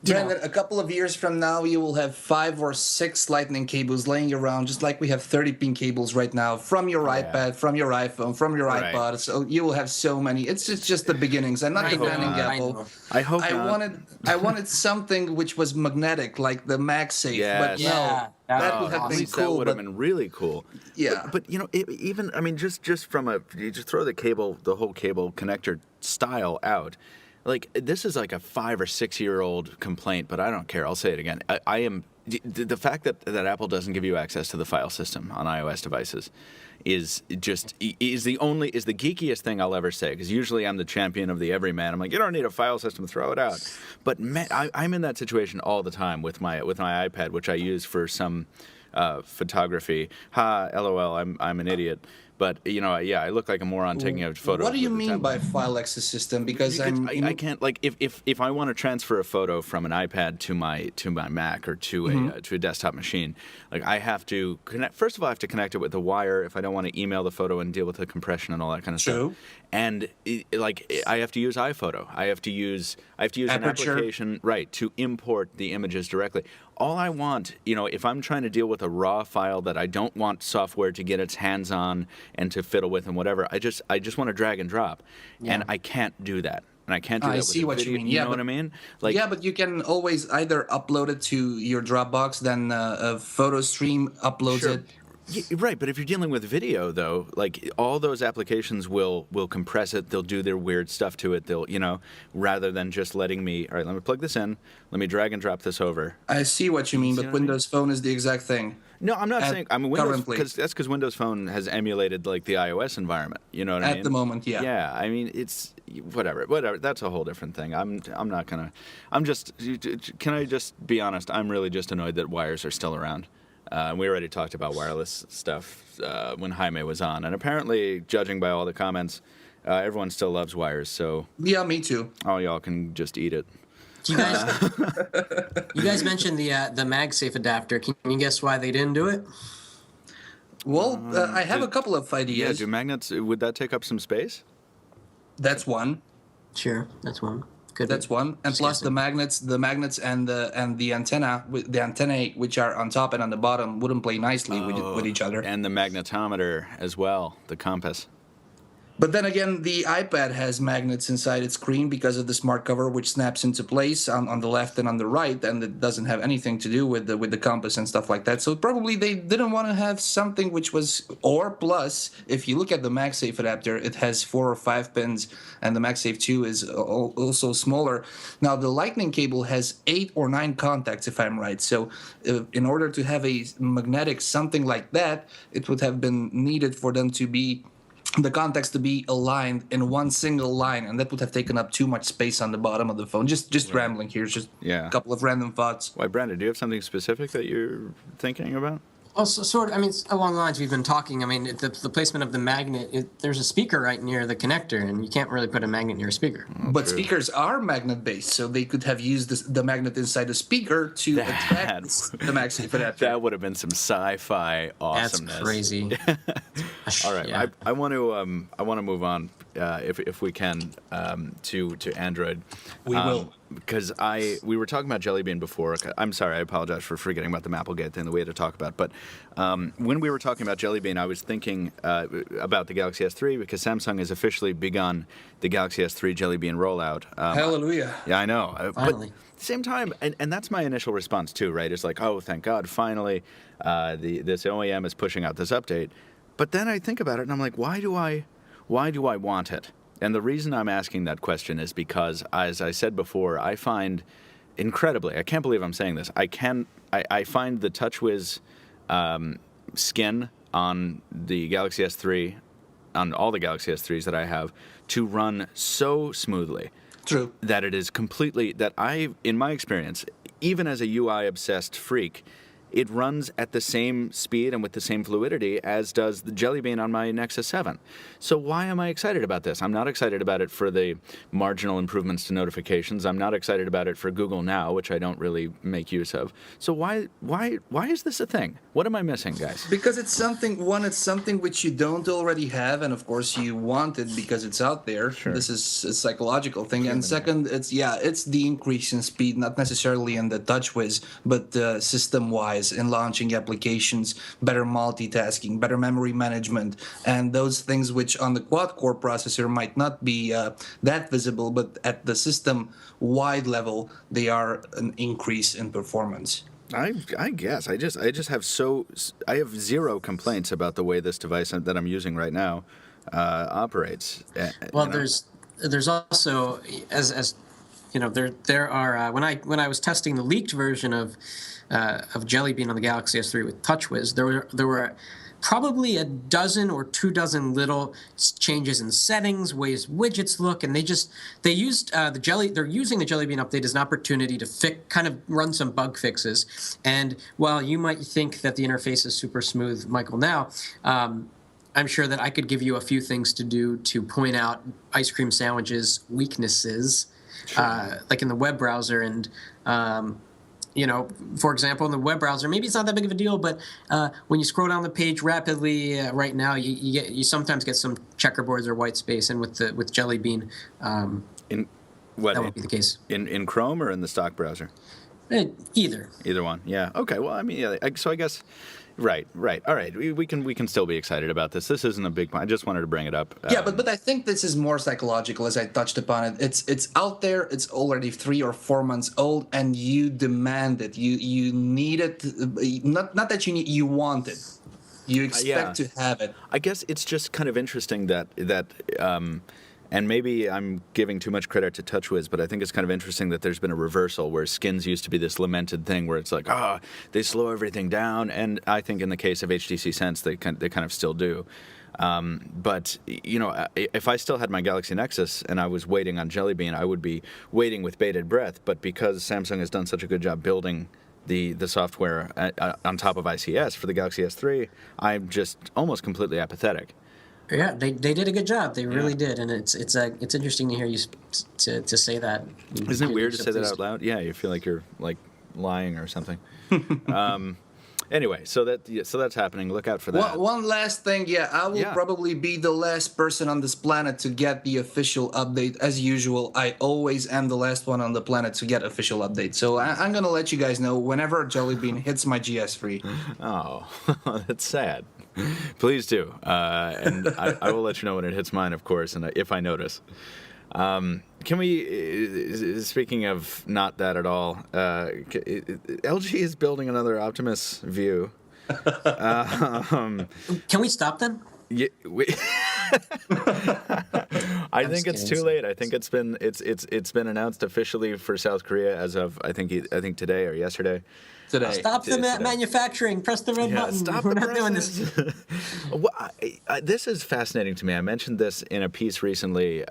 S4: Brandon, a couple of years from now, you will have 5 or 6 Lightning cables laying around, just like we have 30-pin cables right now, from your iPad, from your iPhone, from your iPod. So you will have so many. It's just the beginnings. I'm not defending Apple.
S2: I hope not.
S4: I wanted something which was magnetic, like the MagSafe.
S2: Yes.
S4: But no, that would have been cool.
S2: That would have been really cool.
S4: Yeah.
S2: But just from you just throw the whole cable connector style out. Like, this is like a 5 or 6 year old complaint, but I don't care. I'll say it again. I am the fact that Apple doesn't give you access to the file system on iOS devices is the geekiest thing I'll ever say. Because usually I'm the champion of the everyman. I'm like, you don't need a file system, throw it out. But I'm in that situation all the time with my iPad, which I use for some photography. LOL, I'm an idiot. But I look like a moron taking a photo.
S4: What do you mean by file access system? Because
S2: I can't, like, if I want to transfer a photo from an iPad to my Mac or to a desktop machine, like, I have to connect. First of all, I have to connect it with the wire if I don't want to email the photo and deal with the compression and all that kind of stuff. And I have to use iPhoto. I have to use an application, right, to import the images directly. All I want, if I'm trying to deal with a raw file that I don't want software to get its hands on and to fiddle with and whatever, I just want to drag and drop, and I can't do that. And I can't do that.
S4: I see what you mean.
S2: You know what I mean? Like,
S4: yeah, but you can always either upload it to your Dropbox, then a photo stream uploads it.
S2: Yeah, right, but if you're dealing with video, though, like, all those applications will compress it. They'll do their weird stuff to it. They'll, rather than just letting me, all right, let me plug this in. Let me drag and drop this over.
S4: I see what you mean, but Windows Phone is the exact thing.
S2: No, I'm not saying. I mean, Windows, that's because Windows Phone has emulated, like, the iOS environment. You know what I mean?
S4: At the moment, yeah.
S2: Yeah, I mean, it's whatever. That's a whole different thing. I'm not gonna. Can I just be honest? I'm really just annoyed that wires are still around. We already talked about wireless stuff when Jaime was on, and apparently, judging by all the comments, everyone still loves wires. So
S4: yeah, me too.
S2: All y'all can just eat it.
S3: You guys mentioned the MagSafe adapter. Can you guess why they didn't do it?
S4: Well, I have a couple of
S2: Yeah,
S4: ideas.
S2: do magnets, would that take up some space?
S4: That's one.
S3: Sure, that's one. Could
S4: That's
S3: be.
S4: one, and
S3: Just
S4: plus
S3: guessing.
S4: the magnets and the antenna, the antennae which are on top and on the bottom wouldn't play nicely with each other.
S2: And the magnetometer as well, the compass.
S4: But then again, the iPad has magnets inside its screen because of the smart cover, which snaps into place on the left and on the right, and it doesn't have anything to do with the compass and stuff like that. So probably they didn't want to have something which was. Or plus, if you look at the MagSafe adapter, it has 4 or 5 pins, and the MagSafe 2 is also smaller. Now the Lightning cable has 8 or 9 contacts, if I'm right. So in order to have a magnetic something like that, it would have been needed for them to be the contacts to be aligned in one single line, and that would have taken up too much space on the bottom of the phone. Just rambling here, just
S2: Yeah.
S4: a couple of random thoughts.
S2: Why, Brandon, do you have something specific that you're thinking about?
S3: Also, sort of, I mean, along the lines we've been talking, I mean, the placement of the magnet, there's a speaker right near the connector, and you can't really put a magnet near a speaker.
S4: But speakers are magnet based, so they could have used the magnet inside the speaker to attract the MagSafe adapter.
S2: That would have been some sci-fi awesomeness.
S3: That's crazy.
S2: All right,
S3: Yeah.
S2: I want to move on if we can to Android.
S4: We will.
S2: Because we were talking about Jelly Bean before. I'm sorry, I apologize for forgetting about the Mapplegate thing, the way to talk about it. But when we were talking about Jelly Bean, I was thinking about the Galaxy S3 because Samsung has officially begun the Galaxy S3 Jelly Bean rollout.
S4: Hallelujah.
S2: Yeah, I know.
S3: Finally.
S2: But at the same time, and that's my initial response too, right? It's like, oh, thank God, finally, this OEM is pushing out this update. But then I think about it, and I'm like, why do I want it? And the reason I'm asking that question is because, as I said before, I find incredibly, I can't believe I'm saying this, I find the TouchWiz skin on the Galaxy S3, on all the Galaxy S3s that I have, to run so smoothly.
S4: True.
S2: That it is completely, that in my experience, even as a UI-obsessed freak, it runs at the same speed and with the same fluidity as does the Jelly Bean on my Nexus 7. So why am I excited about this? I'm not excited about it for the marginal improvements to notifications. I'm not excited about it for Google Now, which I don't really make use of. So why is this a thing? What am I missing, guys?
S4: Because it's something which you don't already have, and of course you want it because it's out there. Sure. This is a psychological thing. And second, it's the increase in speed, not necessarily in the TouchWiz, but system-wise in launching applications, better multitasking, better memory management, and those things which on the quad-core processor might not be that visible, but at the system-wide level, they are an increase in performance.
S2: I guess I just I have zero complaints about the way this device that I'm using right now operates.
S3: Well, there's also as you know, there are when I was testing the leaked version of Jelly Bean on the Galaxy S3 with TouchWiz, there were probably a dozen or 24 little changes in settings, ways widgets look, and they're using the Jelly Bean update as an opportunity to kind of run some bug fixes. And while you might think that the interface is super smooth, Michael, now, I'm sure that I could give you a few things to do to point out ice cream sandwiches weaknesses, sure. Like in the web browser. And for example, in the web browser, maybe it's not that big of a deal, but when you scroll down the page rapidly, right now, you sometimes get some checkerboards or white space, and with Jelly Bean, that won't be the case.
S2: In Chrome or in the stock browser?
S3: Either
S2: one. Yeah. Okay. Well, I mean, yeah. So I guess. Right. All right. We can still be excited about this. This isn't a big point. I just wanted to bring it up.
S4: Yeah, but I think this is more psychological, as I touched upon it. It's out there. It's already 3 or 4 months old, and you demand it. You need it. Not that you need. You want it. You expect to have it.
S2: I guess it's just kind of interesting that and maybe I'm giving too much credit to TouchWiz, but I think it's kind of interesting that there's been a reversal where skins used to be this lamented thing where it's like, they slow everything down. And I think in the case of HTC Sense, they kind of still do. But, if I still had my Galaxy Nexus and I was waiting on Jelly Bean, I would be waiting with bated breath. But because Samsung has done such a good job building the software on top of ICS for the Galaxy S3, I'm just almost completely apathetic.
S3: Yeah, they did a good job. They really did, and it's interesting to hear you to say that.
S2: Isn't it weird to say that out loud? Yeah, you feel like you're like lying or something. Anyway, so that's happening. Look out for that.
S4: One last thing, I will probably be the last person on this planet to get the official update. As usual, I always am the last one on the planet to get official updates. So I'm going to let you guys know whenever Jelly Bean hits my GS3.
S2: Oh, that's sad. Please do. And I will let you know when it hits mine, of course, and if I notice. Can we, speaking of not that at all, LG is building another Optimus View.
S3: Can we stop them?
S2: Yeah, I think it's too late. I think it's been announced officially for South Korea as of I think today or yesterday.
S3: Stop the manufacturing. Press the red button.
S2: Stop
S3: We're not doing this.
S2: Well, this is fascinating to me. I mentioned this in a piece recently.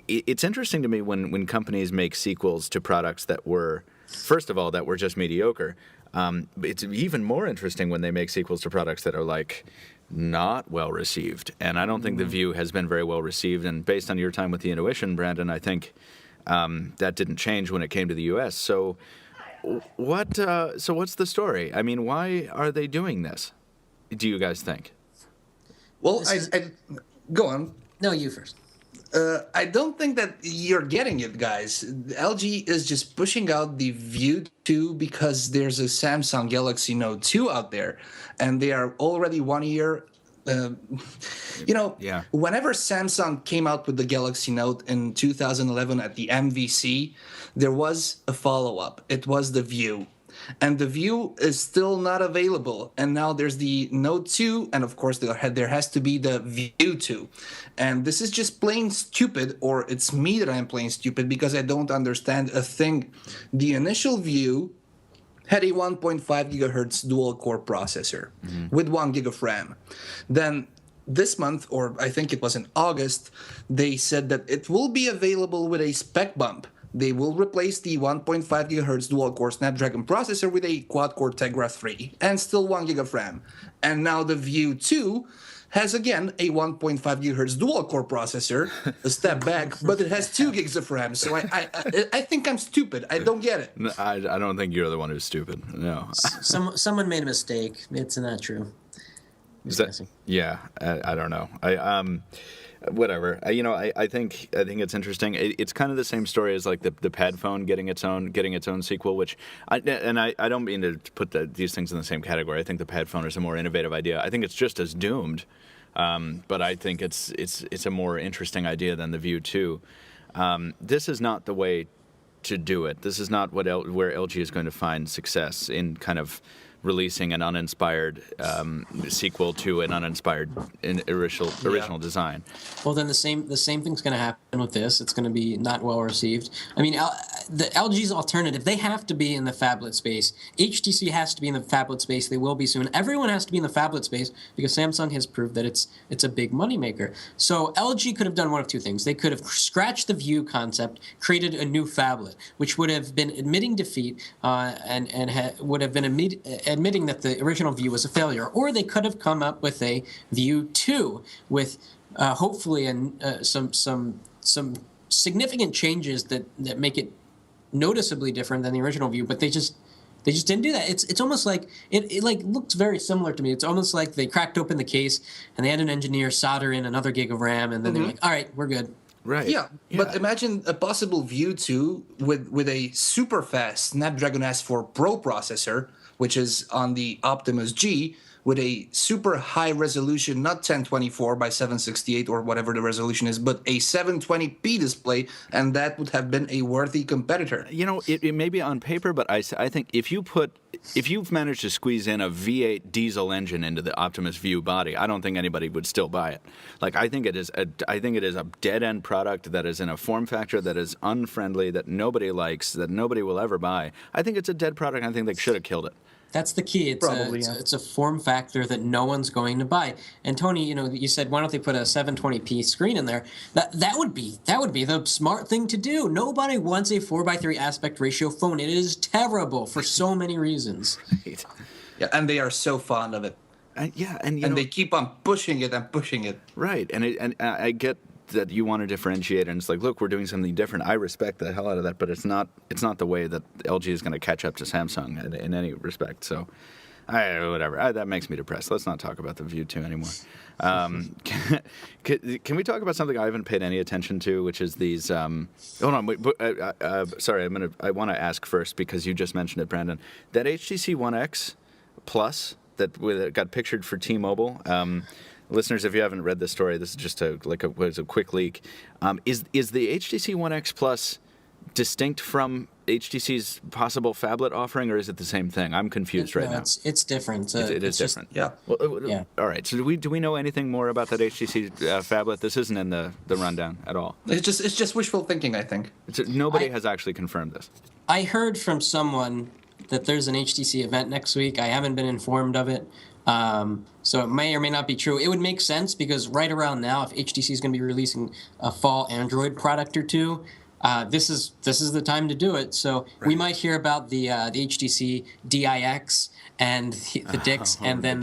S2: It's interesting to me when companies make sequels to products that were, first of all, that were just mediocre. It's even more interesting when they make sequels to products that are like not well received. And I don't think the View has been very well received. And based on your time with the Intuition, Brandon, I think that didn't change when it came to the U.S. So what's the story? I mean, why are they doing this? Do you guys think?
S4: Well, I go on.
S3: No, you first.
S4: I don't think that you're getting it, guys. LG is just pushing out the View 2 because there's a Samsung Galaxy Note 2 out there, and they are already 1 year. Whenever Samsung came out with the Galaxy Note in 2011 at the MVC, there was a follow-up. It was the View. And the View is still not available. And now there's the Note 2, and of course there has to be the View 2. And this is just plain stupid, or it's me that I'm plain stupid because I don't understand a thing. The initial View had a 1.5 gigahertz dual-core processor with 1 gig of RAM. Then this month, or I think it was in August, they said that it will be available with a spec bump. They will replace the 1.5 gigahertz dual-core Snapdragon processor with a quad-core Tegra 3 and still 1 gig of RAM. And now the View 2 has again a 1.5 gigahertz dual-core processor, a step back, but it has 2 gigs of RAM. So I think I'm stupid. I don't get it.
S2: No, I don't think you're the one who's stupid. No.
S3: Someone made a mistake. It's not true.
S2: I don't know. Whatever. I think it's interesting. It's kind of the same story as like the Pad phone getting its own sequel, which I don't mean to put these things in the same category. I think the Pad phone is a more innovative idea. I think it's just as doomed, but I think it's a more interesting idea than the View 2. This is not the way to do it. This is not where LG is going to find success in kind of releasing an uninspired sequel to an uninspired original design.
S3: Well, then the same thing's going to happen with this. It's going to be not well received. I mean, the LG's alternative, they have to be in the phablet space. HTC has to be in the phablet space. They will be soon. Everyone has to be in the phablet space because Samsung has proved that it's a big moneymaker. So LG could have done one of two things. They could have scratched the View concept, created a new phablet, which would have been admitting defeat would have been admitting that the original View was a failure. Or they could have come up with a View 2 with hopefully some significant changes that make it noticeably different than the original View, but they just didn't do that. It's almost like it like looks very similar to me. It's almost like they cracked open the case and they had an engineer solder in another gig of RAM, and then they're like, all right, we're good.
S2: Right.
S4: Yeah, but imagine a possible View 2 with a super fast Snapdragon S4 Pro processor, which is on the Optimus G, with a super high resolution, not 1024 by 768 or whatever the resolution is, but a 720p display, and that would have been a worthy competitor.
S2: It may be on paper, but I think if you've managed to squeeze in a V8 diesel engine into the Optimus View body, I don't think anybody would still buy it. Like I think it is a dead end product that is in a form factor that is unfriendly, that nobody likes, that nobody will ever buy. I think it's a dead product. I think they should have killed it.
S3: That's the key. It's a form factor that no one's going to buy. And Tony, you said why don't they put a 720p screen in there? That would be the smart thing to do. Nobody wants a 4:3 aspect ratio phone. It is terrible for so many reasons.
S2: Right.
S4: Yeah, and they are so fond of it.
S2: And
S4: they keep on pushing it and pushing it.
S2: Right, and I get that you want to differentiate, and it's like, look, we're doing something different. I respect the hell out of that, but it's not the way that LG is going to catch up to Samsung in any respect. So Whatever. That makes me depressed. Let's not talk about the View 2 anymore. Can we talk about something I haven't paid any attention to, which is these? Hold on. Wait, sorry, I want to ask first because you just mentioned it, Brandon. That HTC One X Plus that got pictured for T-Mobile. Listeners, if you haven't read this story, this is just a quick leak. Is the HTC One X Plus distinct from HTC's possible phablet offering, or is it the same thing? I'm confused right now.
S3: It's different.
S2: It is different.
S4: Yeah.
S2: Well,
S3: Yeah.
S2: All right. So do we know anything more about that HTC phablet? This isn't in the rundown at all.
S4: It's just wishful thinking, I think.
S2: Nobody has actually confirmed this.
S3: I heard from someone that there's an HTC event next week. I haven't been informed of it. So it may or may not be true. It would make sense because right around now, if HTC is going to be releasing a fall Android product or two, this is the time to do it. So we might hear about the HTC DIX and the DIX, and then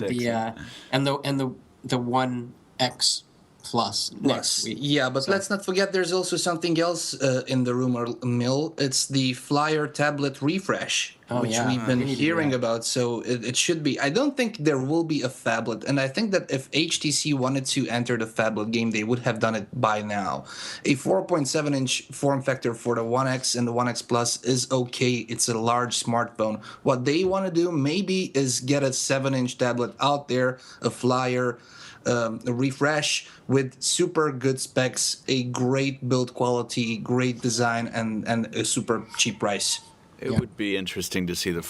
S3: the One X Plus next week.
S4: Yeah, but let's not forget there's also something else in the rumor mill. It's the Flyer tablet refresh, which we've been hearing about. So it should be. I don't think there will be a phablet, and I think that if HTC wanted to enter the phablet game, they would have done it by now. A 4.7-inch form factor for the One X and the One X Plus is okay. It's a large smartphone. What they want to do maybe is get a 7-inch tablet out there, a Flyer. A refresh with super good specs, a great build quality, great design, and a super cheap price.
S2: It would be interesting to see the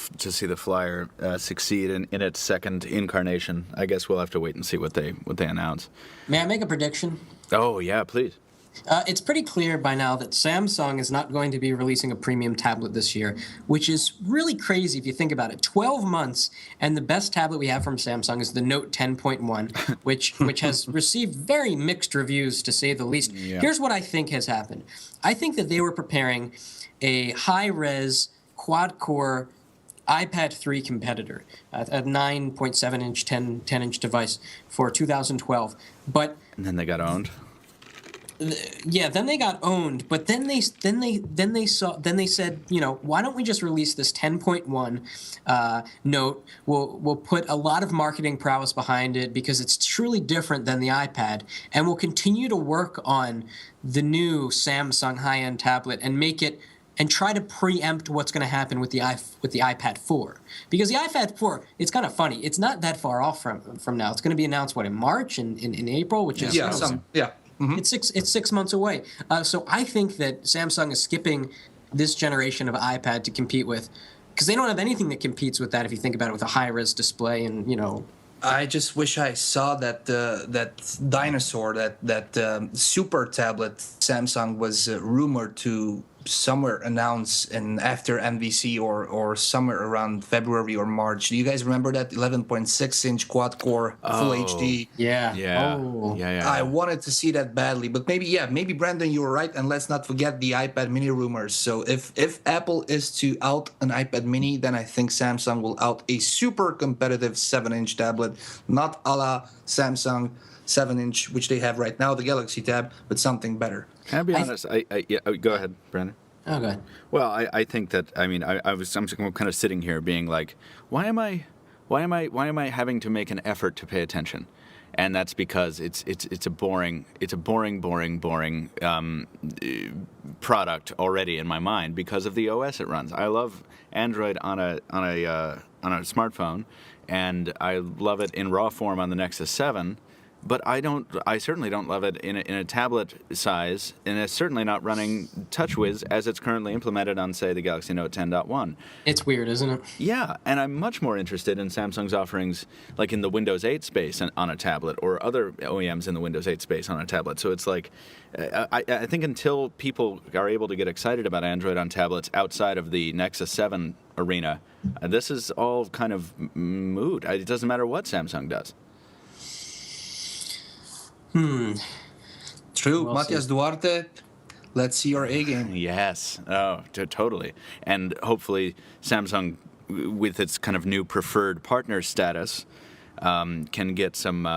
S2: Flyer succeed in its second incarnation. I guess we'll have to wait and see what they announce.
S3: May I make a prediction?
S2: Oh yeah, please.
S3: It's pretty clear by now that Samsung is not going to be releasing a premium tablet this year, which is really crazy if you think about it. 12 months, and the best tablet we have from Samsung is the Note 10.1, which has received very mixed reviews, to say the least. Yeah. Here's what I think has happened. I think that they were preparing a high-res, quad-core iPad 3 competitor, a 9.7-inch, 10-inch device for 2012. And
S2: then they got owned.
S3: Yeah, then they got owned, but then they said, why don't we just release this 10.1 Note? We'll put a lot of marketing prowess behind it because it's truly different than the iPad, and we'll continue to work on the new Samsung high-end tablet and make it and try to preempt what's going to happen with the iPad 4. Because the iPad 4, it's kind of funny. It's not that far off from now. It's going to be announced in March and in April, which is
S4: Mm-hmm.
S3: It's 6 months away. So I think that Samsung is skipping this generation of iPad to compete with, because they don't have anything that competes with that if you think about it, with a high-res display and,
S4: I just wish I saw that dinosaur, that super tablet Samsung was rumored to somewhere announce after MVC or somewhere around February or March. Do you guys remember that 11.6-inch quad-core full HD?
S3: Yeah.
S4: I wanted to see that badly, but maybe Brandon, you were right, and let's not forget the iPad mini rumors. So if Apple is to out an iPad mini, then I think Samsung will out a super competitive 7-inch tablet, not a la Samsung 7-inch, which they have right now, the Galaxy Tab, but something better.
S2: Can I be honest? Go ahead, Brandon.
S3: Oh, go ahead.
S2: Well, I think that I'm kind of sitting here being like, why am I having to make an effort to pay attention? And that's because it's a boring product already in my mind because of the OS it runs. I love Android on a smartphone, and I love it in raw form on the Nexus 7. But I certainly don't love it in a tablet size, and it's certainly not running TouchWiz as it's currently implemented on, say, the Galaxy Note 10.1.
S3: It's weird, isn't it?
S2: Yeah, and I'm much more interested in Samsung's offerings, like in the Windows 8 space on a tablet, or other OEMs in the Windows 8 space on a tablet. So it's like, I think until people are able to get excited about Android on tablets outside of the Nexus 7 arena, this is all kind of moot. It doesn't matter what Samsung does.
S4: True. We'll Matias Duarte, let's see your A game.
S2: Yes. Oh, totally. And hopefully Samsung, with its kind of new preferred partner status, can get some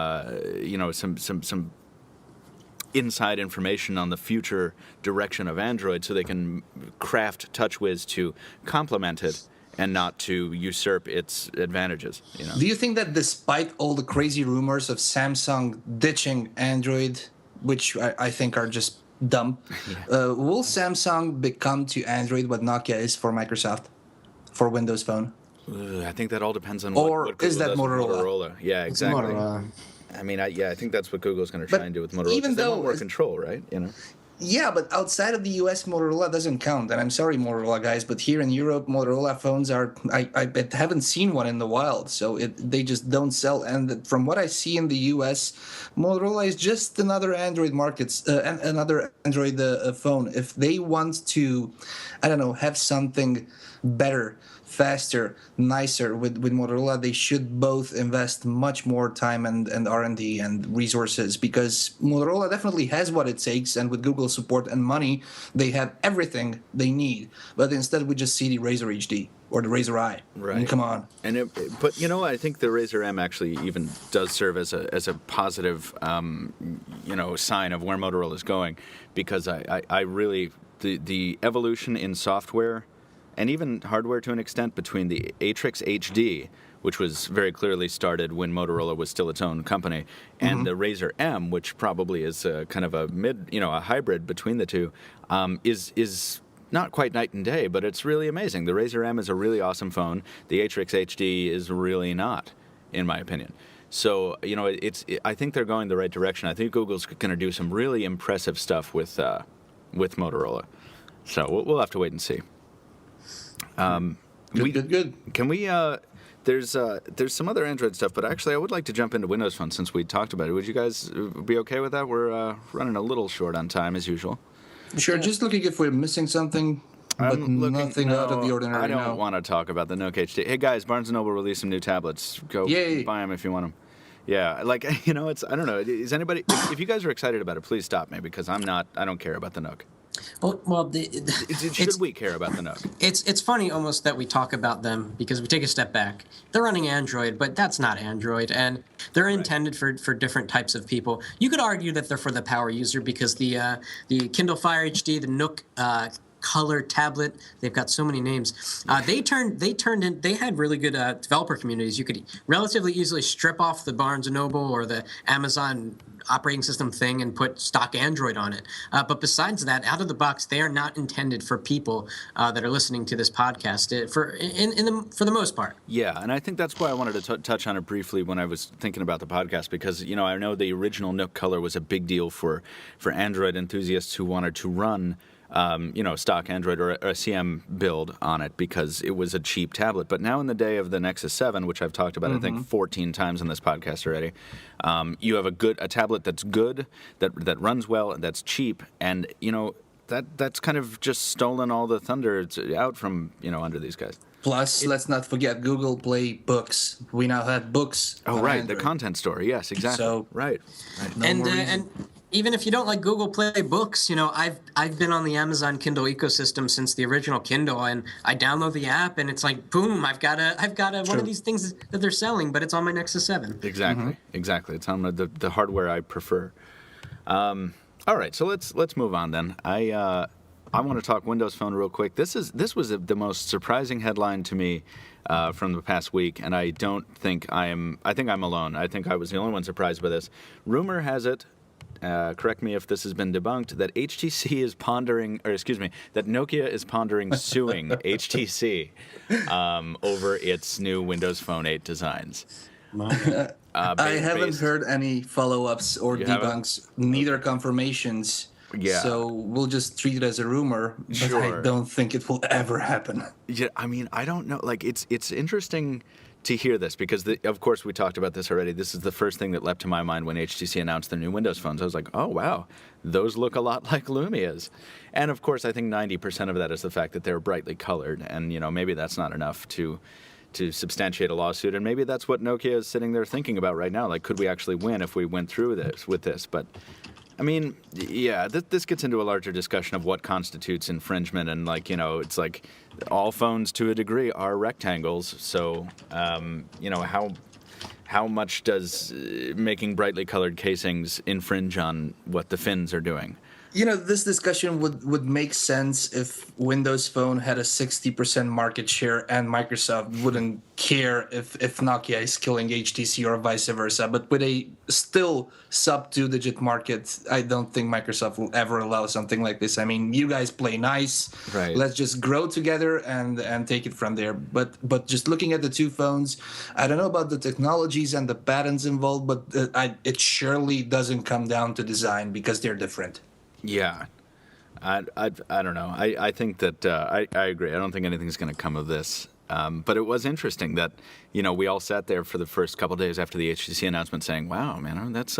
S2: inside information on the future direction of Android, so they can craft TouchWiz to complement it and not to usurp its advantages. You know.
S4: Do you think that despite all the crazy rumors of Samsung ditching Android, which I think are just dumb, will Samsung become to Android what Nokia is for Microsoft for Windows Phone?
S2: I think that all depends on
S4: Or
S2: what Google
S4: is that
S2: does with
S4: Motorola?
S2: Yeah, exactly.
S3: Motorola.
S2: I mean, I think that's what Google's going to try
S4: But
S2: and do with Motorola.
S4: even
S2: 'Cause they
S4: though
S2: want more
S4: it's-
S2: control, right? You know.
S4: Yeah, but outside of the US, Motorola doesn't count. And I'm sorry, Motorola guys, but here in Europe, Motorola phones are, I haven't seen one in the wild. So they just don't sell. And from what I see in the US, Motorola is just another Android another Android phone. If they want to, I don't know, have something better, faster, nicer with Motorola, they should both invest much more time and R&D and resources, because Motorola definitely has what it takes, and with Google support and money, they have everything they need. But instead, we just see the Razr HD or the Razr I.
S2: Right.
S4: I mean, come on.
S2: But you know, I think the Razr M actually even does serve as a positive, sign of where Motorola is going, because I really the evolution in software and even hardware to an extent between the Atrix HD, which was very clearly started when Motorola was still its own company, and the Razr M, which probably is kind of a hybrid between the two, is not quite night and day, but it's really amazing. The Razr M is a really awesome phone. The Atrix HD is really not, in my opinion. So, I think they're going the right direction. I think Google's going to do some really impressive stuff with Motorola. So we'll have to wait and see.
S4: Good.
S2: Can we? There's some other Android stuff, but actually, I would like to jump into Windows Phone since we talked about it. Would you guys be okay with that? We're running a little short on time as usual.
S4: Sure, just looking if we're missing something, but nothing out of the ordinary.
S2: I don't want to talk about the Nokia HD. Hey guys, Barnes & Noble released some new tablets. Go buy them if you want them. Yeah, I don't know. Is anybody? If you guys are excited about it, please stop me, because I'm not. I don't care about the Nook. Should we care about the Nook?
S3: It's funny almost that we talk about them, because we take a step back. They're running Android, but that's not Android, and they're intended for different types of people. You could argue that they're for the power user, because the Kindle Fire HD, the Nook Color tablet, they've got so many names. They had really good developer communities. You could relatively easily strip off the Barnes & Noble or the Amazon operating system thing and put stock Android on it. But besides that, out of the box, they are not intended for people that are listening to this podcast for the most part.
S2: Yeah, and I think that's why I wanted to touch on it briefly when I was thinking about the podcast, because I know the original Nook Color was a big deal for Android enthusiasts who wanted to run stock Android or a CM build on it, because it was a cheap tablet. But now in the day of the Nexus 7, which I've talked about, I think 14 times on this podcast already, you have a tablet that's good, that runs well, and that's cheap, and that's kind of just stolen all the thunder out from under these guys.
S4: Plus, let's not forget Google Play Books. We now have books.
S2: Oh,
S4: on
S2: right,
S4: Android.
S2: the content store. Yes, exactly.
S4: So,
S2: right.
S4: No more reason.
S3: And even if you don't like Google Play Books, I've been on the Amazon Kindle ecosystem since the original Kindle, and I download the app, and it's like, boom, I've got one of these things that they're selling, but it's on my Nexus 7.
S2: Exactly. It's on the hardware I prefer. All right, so let's move on then. I want to talk Windows Phone real quick. This was the most surprising headline to me from the past week, and I think I'm alone. I think I was the only one surprised by this. Rumor has it, correct me if this has been debunked, that that Nokia is pondering suing HTC over its new Windows Phone 8 designs.
S4: I haven't heard any follow-ups or debunks, neither confirmations.
S2: Yeah.
S4: So we'll just treat it as a rumor, but I don't think it will ever happen.
S2: Yeah, I mean, I don't know. Like, it's interesting to hear this, because of course we talked about this already. This is the first thing that leapt to my mind when HTC announced their new Windows phones. I was like, oh wow, those look a lot like Lumia's. And of course, I think 90% of that is the fact that they're brightly colored, and maybe that's not enough to substantiate a lawsuit, and maybe that's what Nokia is sitting there thinking about right now. Like, could we actually win if we went through with this? But I mean, yeah, this gets into a larger discussion of what constitutes infringement, and it's like all phones to a degree are rectangles. So, how much does making brightly colored casings infringe on what the fins are doing?
S4: This discussion would make sense if Windows Phone had a 60% market share and Microsoft wouldn't care if Nokia is killing HTC or vice versa. But with a still sub 2-digit market, I don't think Microsoft will ever allow something like this. I mean, you guys play nice.
S2: Right.
S4: Let's just grow together and take it from there. But just looking at the two phones, I don't know about the technologies and the patents involved, but it surely doesn't come down to design because they're different.
S2: Yeah. I don't know. I think that I agree. I don't think anything's going to come of this. But it was interesting that, we all sat there for the first couple of days after the HTC announcement saying, wow, man, that's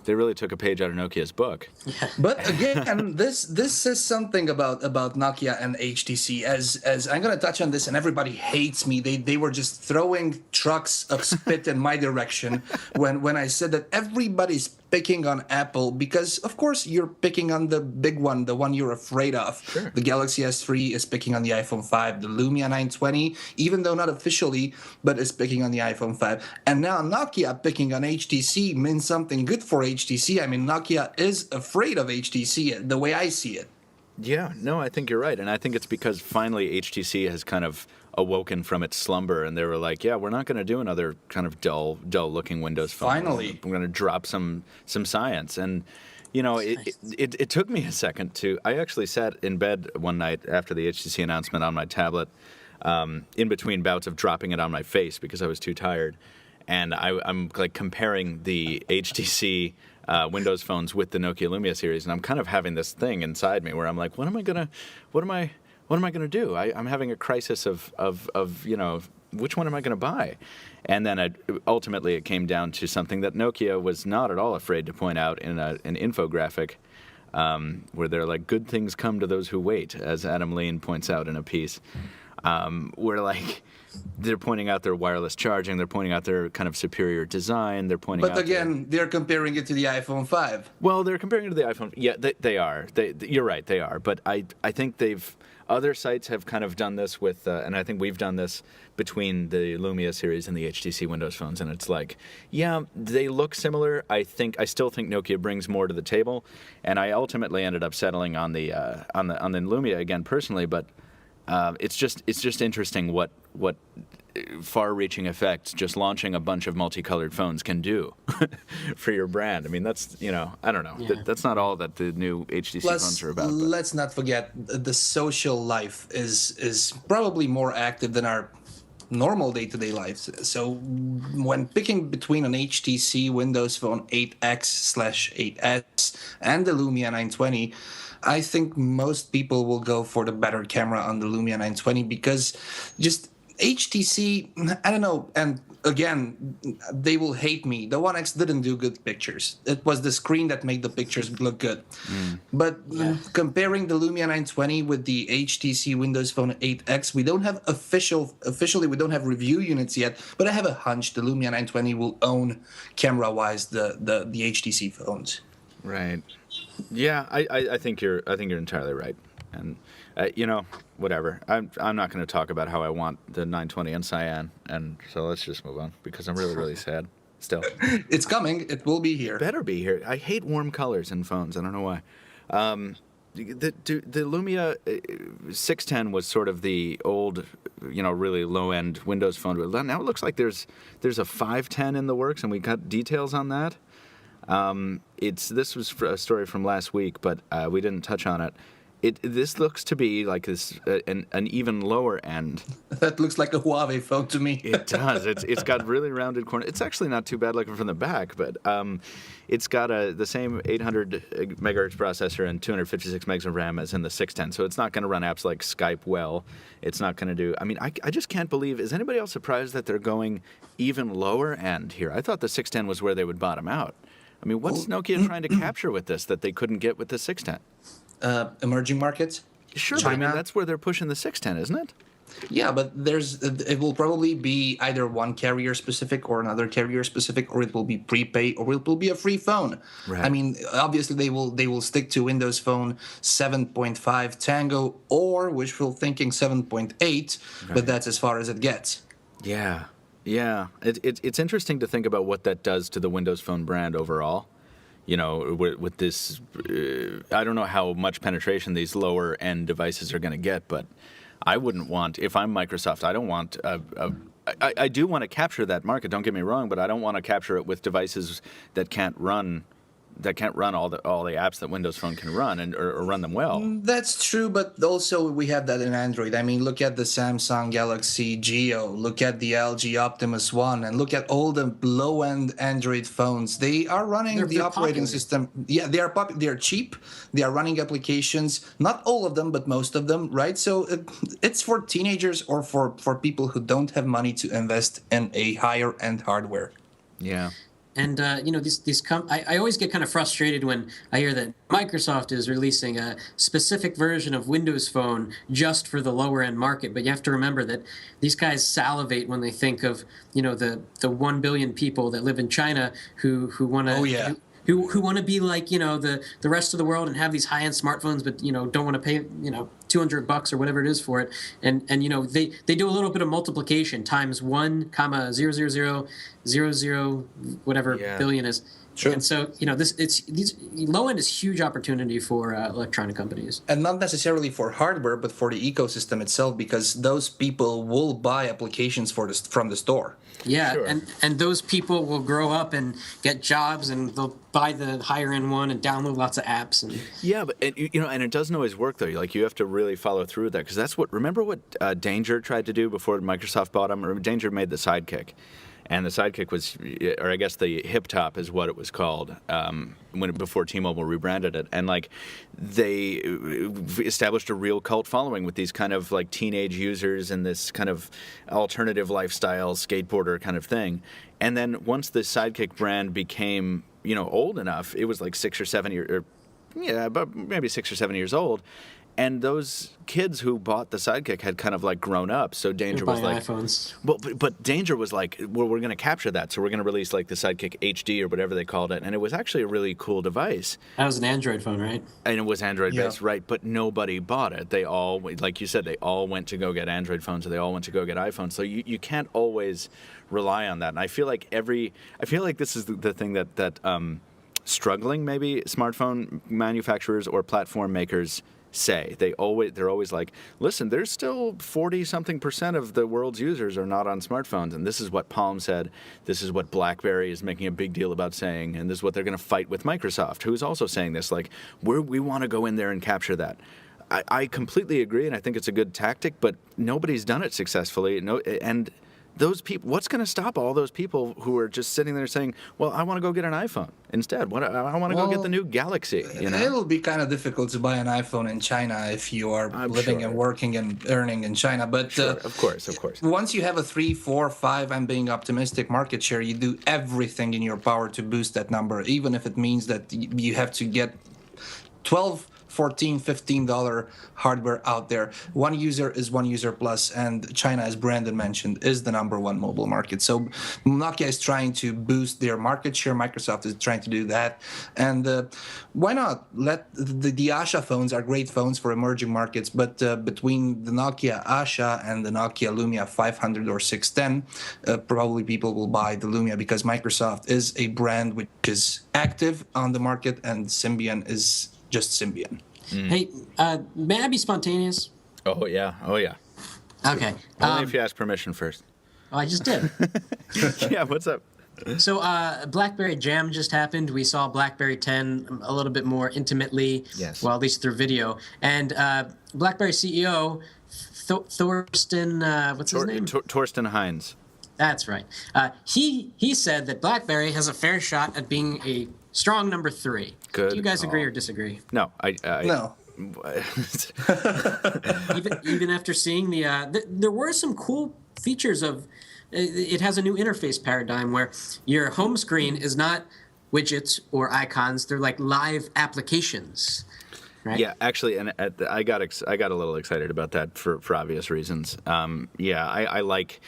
S2: they really took a page out of Nokia's book.
S4: But again, this says something about Nokia and HTC. As I'm going to touch on this, and everybody hates me. They were just throwing trucks of spit in my direction when I said that everybody's picking on Apple because, of course, you're picking on the big one, the one you're afraid of.
S2: Sure.
S4: The Galaxy S3 is picking on the iPhone 5. The Lumia 920, even though not officially, but is picking on the iPhone 5. And now Nokia picking on HTC means something good for HTC. I mean, Nokia is afraid of HTC, the way I see it.
S2: Yeah, no, I think you're right. And I think it's because finally HTC has kind of awoken from its slumber and they were like, yeah, we're not going to do another kind of dull looking Windows phone.
S4: Finally.
S2: We're going to drop some science. And, it took me a second I actually sat in bed one night after the HTC announcement on my tablet, in between bouts of dropping it on my face because I was too tired. And I'm like comparing the HTC Windows phones with the Nokia Lumia series, and I'm kind of having this thing inside me where I'm like, what am I gonna do? I'm having a crisis of which one am I gonna buy? And then ultimately it came down to something that Nokia was not at all afraid to point out in an infographic, where they're like, good things come to those who wait, as Adam Lean points out in a piece, where like they're pointing out their wireless charging, they're pointing out their kind of superior design, they're pointing out...
S4: But again, they're comparing it to the iPhone 5.
S2: Well, they're comparing it to the iPhone. Yeah, they are. You're right, they are. But I think other sites have kind of done this with, and I think we've done this between the Lumia series and the HTC Windows phones, and it's like, yeah, they look similar. I still think Nokia brings more to the table, and I ultimately ended up settling on the Lumia again personally, but it's just interesting what far-reaching effects just launching a bunch of multicolored phones can do for your brand. I mean, that's, I don't know.
S3: Yeah.
S2: That's not all that the new HTC phones are about. But.
S4: Let's not forget the social life is probably more active than our normal day-to-day lives. So when picking between an HTC Windows Phone 8X/8S and the Lumia 920, I think most people will go for the better camera on the Lumia 920 because just HTC, I don't know, and again, they will hate me. The One X didn't do good pictures. It was the screen that made the pictures look good. But comparing the Lumia 920 with the HTC Windows Phone 8X, we don't have officially we don't have review units yet, but I have a hunch the Lumia 920 will own camera-wise the HTC phones.
S2: Right. Yeah, I think you're entirely right. And whatever. I'm not going to talk about how I want the 920 in cyan, and so let's just move on because I'm really, really sad. Still,
S4: it's coming. It will be here.
S2: Better be here. I hate warm colors in phones. I don't know why. The Lumia 610 was sort of the old, really low-end Windows phone. Now it looks like there's a 510 in the works, and we got details on that. This was a story from last week, but we didn't touch on it. This looks to be like this an even lower end.
S4: That looks like a Huawei phone to me.
S2: It does. It's got really rounded corners. It's actually not too bad looking from the back, but it's got the same 800 megahertz processor and 256 megs of RAM as in the 610. So it's not going to run apps like Skype well. It's not going to do. I mean, I just can't believe. Is anybody else surprised that they're going even lower end here? I thought the 610 was where they would bottom out. I mean, what's Nokia trying to capture with this that they couldn't get with the 610?
S4: Emerging markets.
S2: Sure,
S4: China.
S2: but I mean, that's where they're pushing the 610, isn't it?
S4: Yeah, but it will probably be either one carrier specific or another carrier specific, or it will be prepaid, or it will be a free phone.
S2: Right.
S4: I mean, obviously they will stick to Windows Phone 7.5 Tango or wishful thinking 7.8, right. But that's as far as it gets.
S2: Yeah. It's interesting to think about what that does to the Windows Phone brand overall. with this, I don't know how much penetration these lower end devices are going to get, but I wouldn't want, if I'm Microsoft, I don't want I do want to capture that market. Don't get me wrong, but I don't want to capture it with devices that can't run all the apps that Windows Phone can run or run them well.
S4: That's true, but also we have that in Android. I mean, look at the Samsung Galaxy Geo, look at the LG Optimus One, and look at all the low-end Android phones. They are running the operating system. Yeah, they are they're cheap. They are running applications. Not all of them, but most of them, right? So it's for teenagers or for people who don't have money to invest in a higher-end hardware.
S2: Yeah.
S3: And I always get kind of frustrated when I hear that Microsoft is releasing a specific version of Windows Phone just for the lower end market. But you have to remember that these guys salivate when they think of the 1 billion people that live in China who want to who want to be like the rest of the world and have these high end smartphones, but don't want to pay $200 or whatever it is for it, and they do a little bit of multiplication times 1,000,000 whatever billion is. Sure. And so these low end is huge opportunity for electronic companies,
S4: and not necessarily for hardware, but for the ecosystem itself, because those people will buy applications from the store.
S3: Yeah,
S2: sure.
S3: and those people will grow up and get jobs, and they'll buy the higher end one and download lots of apps. And
S2: yeah, but and it doesn't always work though. Like you have to really follow through with that, because remember what Danger tried to do before Microsoft bought them. Danger made the Sidekick. And the Sidekick was, or I guess the Hip Top is what it was called before T-Mobile rebranded it. And they established a real cult following with these kind of teenage users and this kind of alternative lifestyle skateboarder kind of thing. And then once the Sidekick brand became old enough, it was 6 or 7 years, about maybe 6 or 7 years old. And those kids who bought the Sidekick had kind of grown up. So Danger was
S3: iPhones.
S2: But Danger was well, we're going to capture that. So we're going to release the Sidekick HD or whatever they called it. And it was actually a really cool device.
S3: That was an Android phone, right?
S2: And it was Android based, right? But nobody bought it. They all, like you said, they all went to go get Android phones, or they all went to go get iPhones. So you can't always rely on that. And I feel like this is the thing that struggling maybe smartphone manufacturers or platform makers say. They're always like, listen, there's still 40-something% of the world's users are not on smartphones, and this is what Palm said, this is what BlackBerry is making a big deal about saying, and this is what they're going to fight with Microsoft, who's also saying this, we want to go in there and capture that. I completely agree, and I think it's a good tactic, but nobody's done it successfully, and those people, what's going to stop all those people who are just sitting there saying, well, I want to go get an iPhone instead. I want to go get the new Galaxy.
S4: It'll be kind of difficult to buy an iPhone in China if you are living and working and earning in China. But
S2: of course.
S4: Once you have a 3, 4, 5, I'm being optimistic, market share, you do everything in your power to boost that number, even if it means that you have to get 12 $14, $15 hardware out there. One user is one user plus, and China, as Brandon mentioned, is the number one mobile market. So Nokia is trying to boost their market share. Microsoft is trying to do that. And why not? Let the Asha phones are great phones for emerging markets, but between the Nokia Asha and the Nokia Lumia 500 or 610, probably people will buy the Lumia because Microsoft is a brand which is active on the market, and Symbian is just Symbian.
S3: Hey, may I be spontaneous?
S2: Oh, yeah.
S3: Okay.
S2: Only if you ask permission first.
S3: Oh, I just did.
S2: Yeah, what's up?
S3: So BlackBerry Jam just happened. We saw BlackBerry 10 a little bit more intimately,
S2: yes.
S3: Well, at least through video. And BlackBerry CEO, Thorsten, what's his name?
S2: Torsten Heinz.
S3: That's right. He said that BlackBerry has a fair shot at being a strong number 3.
S2: Good.
S3: Do you guys agree or disagree?
S2: No,
S4: No.
S3: even after seeing there were some cool features of it. Has a new interface paradigm where your home screen is not widgets or icons; they're like live applications. Right?
S2: Yeah, actually, and I got a little excited about that for obvious reasons. I like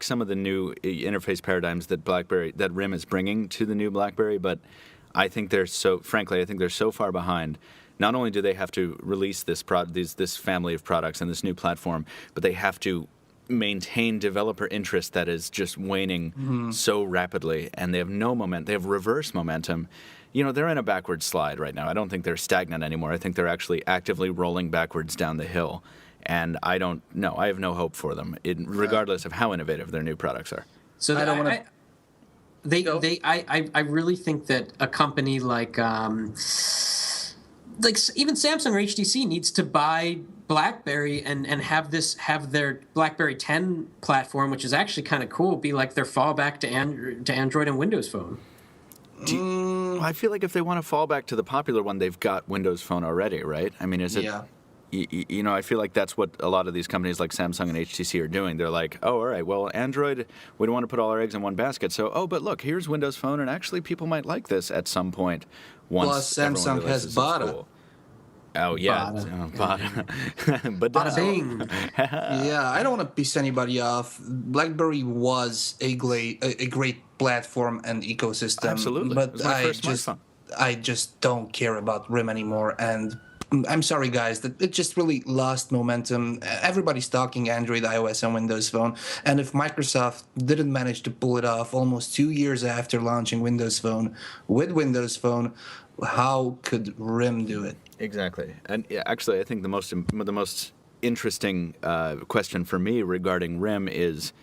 S2: some of the new interface paradigms that RIM is bringing to the new BlackBerry, but I think they're so far behind. Not only do they have to release this family of products and this new platform, but they have to maintain developer interest that is just waning so rapidly, and they have no momentum. They have reverse momentum. they're in a backward slide right now. I don't think they're stagnant anymore. I think they're actually actively rolling backwards down the hill. And I don't know. I have no hope for them, regardless of how innovative their new products are.
S3: So
S4: I don't want to.
S3: I really think that a company like even Samsung or HTC needs to buy BlackBerry and have their BlackBerry 10 platform, which is actually kind of cool, be like their fallback to Android and Windows Phone.
S2: I feel like if they want to fall back to the popular one, they've got Windows Phone already, right? I mean, is it?
S4: Yeah.
S2: I feel like that's what a lot of these companies like Samsung and HTC are doing. They're like, oh, all right, well, Android, we don't want to put all our eggs in one basket. So, but look, here's Windows Phone, and actually people might like this at some point. Once
S4: Plus, Samsung has Bada.
S2: Cool. Oh, yeah.
S3: Bada.
S2: Bada
S3: Bing.
S4: Yeah, I don't want to piss anybody off. BlackBerry was a great platform and ecosystem.
S2: Absolutely.
S4: But
S2: It was my first smartphone.
S4: I just don't care about RIM anymore. And I'm sorry, guys, that it just really lost momentum. Everybody's talking Android, iOS, and Windows Phone. And if Microsoft didn't manage to pull it off almost 2 years after launching Windows Phone with Windows Phone, how could RIM do it?
S2: Exactly. And actually, I think the most interesting question for me regarding RIM is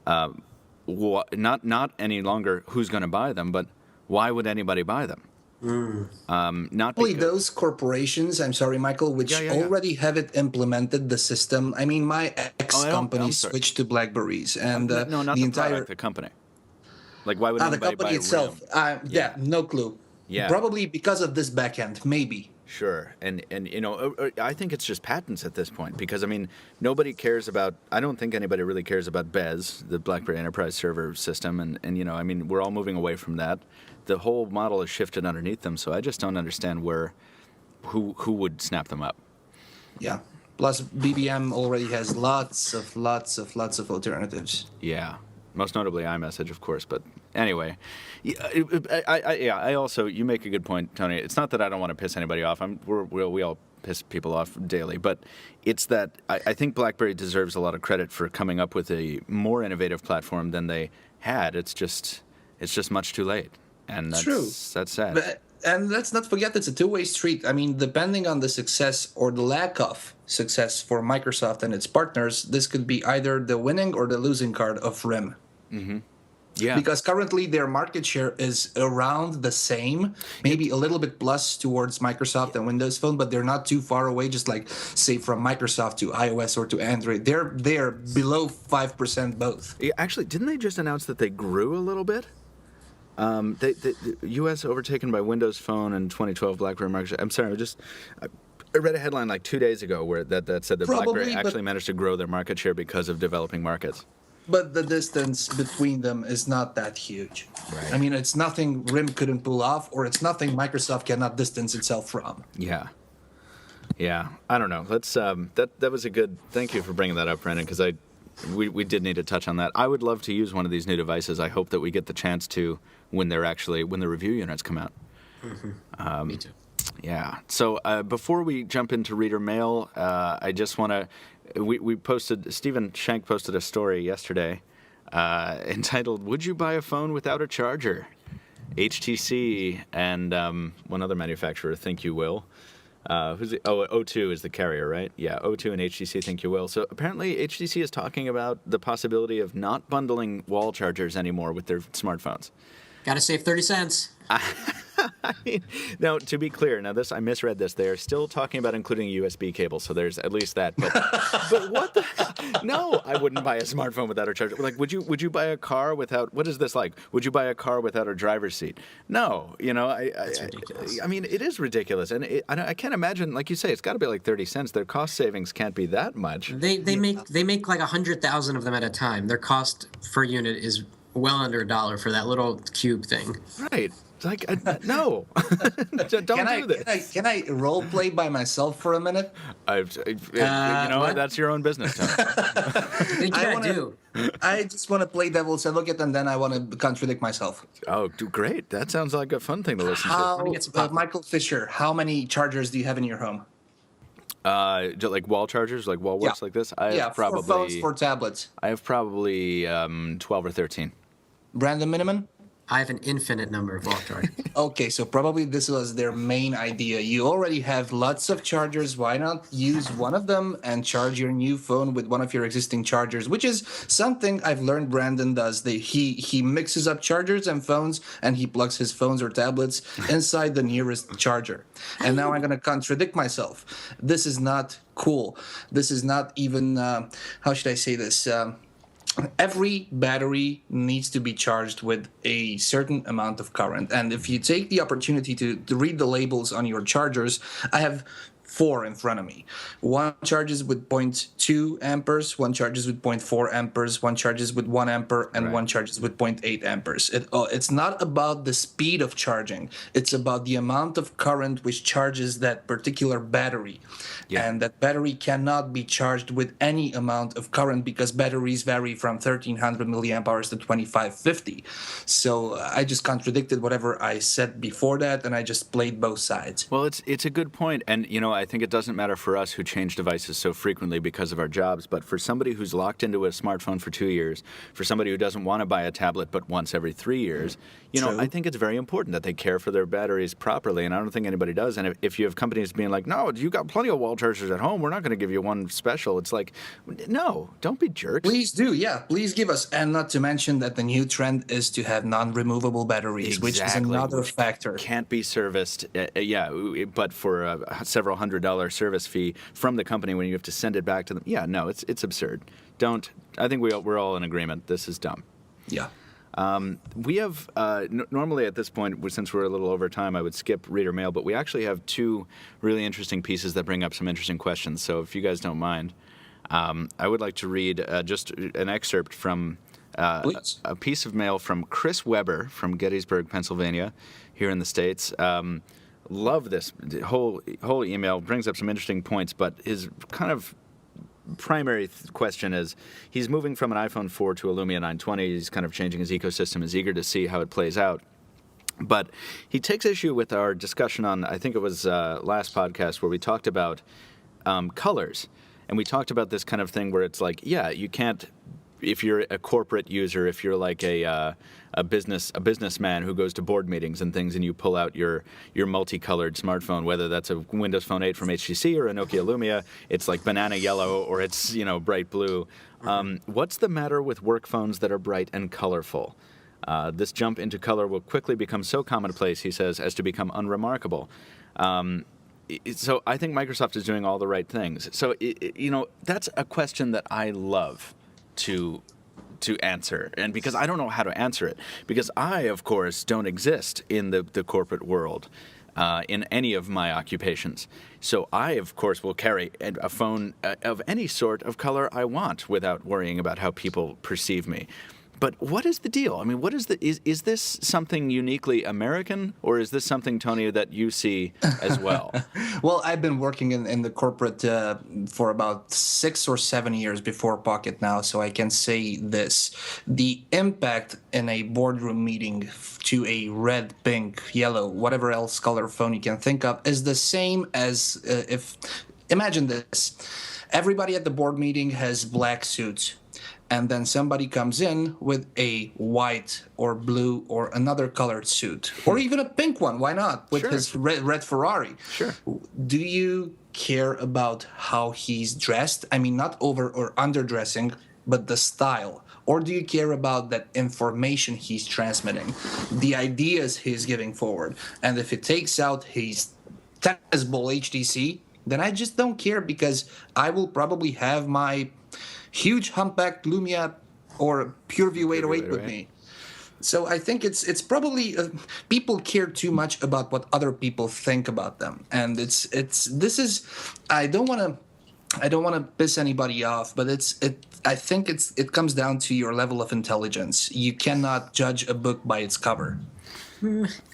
S2: not any longer who's going to buy them, but why would anybody buy them? Not
S4: Only
S2: because,
S4: those corporations, I'm sorry, Michael, which already have it implemented the system. I mean, my ex-company switched to Blackberries, and
S2: no, not
S4: the
S2: the
S4: entire
S2: product, the company. Like, why would
S4: the
S2: anybody
S4: company
S2: buy
S4: itself.
S2: RIM?
S4: No clue.
S2: Yeah.
S4: Probably because of this backend, maybe.
S2: Sure, and I think it's just patents at this point because I mean nobody cares about. I don't think anybody really cares about BES, the BlackBerry Enterprise Server System, and I mean we're all moving away from that. The whole model has shifted underneath them, so I just don't understand who would snap them up.
S4: Yeah. Plus, BBM already has lots of alternatives.
S2: Yeah. Most notably iMessage, of course. But anyway, I also, you make a good point, Tony. It's not that I don't want to piss anybody off. We all piss people off daily. But it's that I think BlackBerry deserves a lot of credit for coming up with a more innovative platform than they had. It's just much too late. And that's
S4: true.
S2: That's sad.
S4: And let's not forget it's a two-way street. I mean, depending on the success or the lack of success for Microsoft and its partners, this could be either the winning or the losing card of RIM.
S2: Mm-hmm. Yeah.
S4: Because currently their market share is around the same, maybe a little bit plus towards Microsoft and Windows Phone, but they're not too far away, just like, say, from Microsoft to iOS or to Android. They're below 5% both.
S2: Yeah, actually, didn't they just announce that they grew a little bit? The U.S. overtaken by Windows Phone and 2012 BlackBerry market share. I'm sorry, I read a headline like 2 days ago where that said that BlackBerry actually managed to grow their market share because of developing markets.
S4: But the distance between them is not that huge.
S2: Right.
S4: I mean, it's nothing RIM couldn't pull off, or it's nothing Microsoft cannot distance itself from.
S2: Yeah. Yeah. I don't know. Let's that was a good. Thank you for bringing that up, Brendan, because we did need to touch on that. I would love to use one of these new devices. I hope that we get the chance to when the review units come out.
S3: Mm-hmm. Me too.
S2: Yeah. So before we jump into reader mail, I just want to. We posted. Stephen Shank posted a story yesterday entitled "Would you buy a phone without a charger?" HTC and one other manufacturer think you will. O2 is the carrier, right? Yeah, O2 and HTC think you will. So apparently HTC is talking about the possibility of not bundling wall chargers anymore with their smartphones.
S3: Gotta save 30 cents.
S2: I mean, now, to be clear, I misread this. They are still talking about including a USB cable, so there's at least that. But what the? No, I wouldn't buy a smartphone without a charger. Like, would you buy a car without? What is this like? Would you buy a car without a driver's seat? No,
S3: That's ridiculous.
S2: I mean, it is ridiculous, and I can't imagine. Like you say, it's got to be like 30 cents. Their cost savings can't be that much.
S3: They make like 100,000 of them at a time. Their cost per unit is well under $1 for that little cube thing.
S2: Right. Like, no, don't do this.
S4: Can I role play by myself for a minute?
S2: What? That's your own business.
S4: I just want to play devil's advocate, and then I want to contradict myself.
S2: Oh, great! That sounds like a fun thing to listen to.
S4: Michael Fisher, how many chargers do you have in your home?
S2: Like wall chargers, like wall works like this. I have probably
S4: for phones, for tablets.
S2: I have probably 12 or 13.
S4: Brandon Miniman?
S3: I have an infinite number of wall chargers.
S4: Okay, so probably this was their main idea. You already have lots of chargers. Why not use one of them and charge your new phone with one of your existing chargers? Which is something I've learned Brandon does. He mixes up chargers and phones, and he plugs his phones or tablets inside the nearest charger. And now I'm going to contradict myself. This is not cool. This is not even, how should I say this? Every battery needs to be charged with a certain amount of current. And if you take the opportunity to read the labels on your chargers, I have 4 in front of me. One charges with 0.2 amperes, one charges with 0.4 amperes, one charges with 1 ampere, and one charges with 0.8 amperes. It's not about the speed of charging. It's about the amount of current which charges that particular battery. Yeah. And that battery cannot be charged with any amount of current because batteries vary from 1300 milliamp hours to 2550. So I just contradicted whatever I said before that, and I just played both sides.
S2: Well, it's a good point. And, I think it doesn't matter for us who change devices so frequently because of our jobs, but for somebody who's locked into a smartphone for 2 years, for somebody who doesn't want to buy a tablet but once every 3 years, I think it's very important that they care for their batteries properly, and I don't think anybody does. And if you have companies being like, no, you got plenty of wall chargers at home, we're not going to give you one special. It's like, no, don't be jerks.
S4: Please do, yeah. Please give us. And not to mention that the new trend is to have non-removable batteries, which is another factor.
S2: Can't be serviced, but for a several $100 service fee from the company when you have to send it back to them. Yeah, no, it's absurd. I think we're all in agreement. This is dumb.
S4: Yeah.
S2: We have, normally at this point, since we're a little over time, I would skip reader mail, but we actually have 2 really interesting pieces that bring up some interesting questions. So if you guys don't mind, I would like to read just an excerpt from a piece of mail from Chris Weber from Gettysburg, Pennsylvania, here in the States. Love this. The whole email brings up some interesting points, but his kind of primary question is he's moving from an iPhone 4 to a Lumia 920. He's kind of changing his ecosystem, is eager to see how it plays out. But he takes issue with our discussion on, I think it was last podcast, where we talked about colors. And we talked about this kind of thing where it's like, yeah, you can't, if you're a corporate user, if you're like a businessman who goes to board meetings and things, and you pull out your multicolored smartphone, whether that's a Windows Phone 8 from HTC or a Nokia Lumia, it's like banana yellow or it's bright blue. What's the matter with work phones that are bright and colorful? This jump into color will quickly become so commonplace, he says, as to become unremarkable. So I think Microsoft is doing all the right things. So that's a question that I love to answer, and because I don't know how to answer it, because I, of course, don't exist in the corporate world in any of my occupations. So I, of course, will carry a phone of any sort of color I want without worrying about how people perceive me. But what is the deal? I mean, what is is this something uniquely American, or is this something, Tony, that you see as well?
S4: Well, I've been working in the corporate for about 6 or 7 years before Pocketnow, so I can say this. The impact in a boardroom meeting to a red, pink, yellow, whatever else color phone you can think of is the same as imagine this. Everybody at the board meeting has black suits. And then somebody comes in with a white or blue or another colored suit, or even a pink one. Why not? With his red Ferrari.
S2: Sure.
S4: Do you care about how he's dressed? I mean, not over or underdressing, but the style. Or do you care about that information he's transmitting, the ideas he's giving forward? And if it takes out his tennis ball HTC, then I just don't care, because I will probably have my huge humpbacked Lumia or PureView 808 with me. So I think it's probably people care too much about what other people think about them, and I don't want to piss anybody off, but I think it comes down to your level of intelligence. You cannot judge a book by its cover.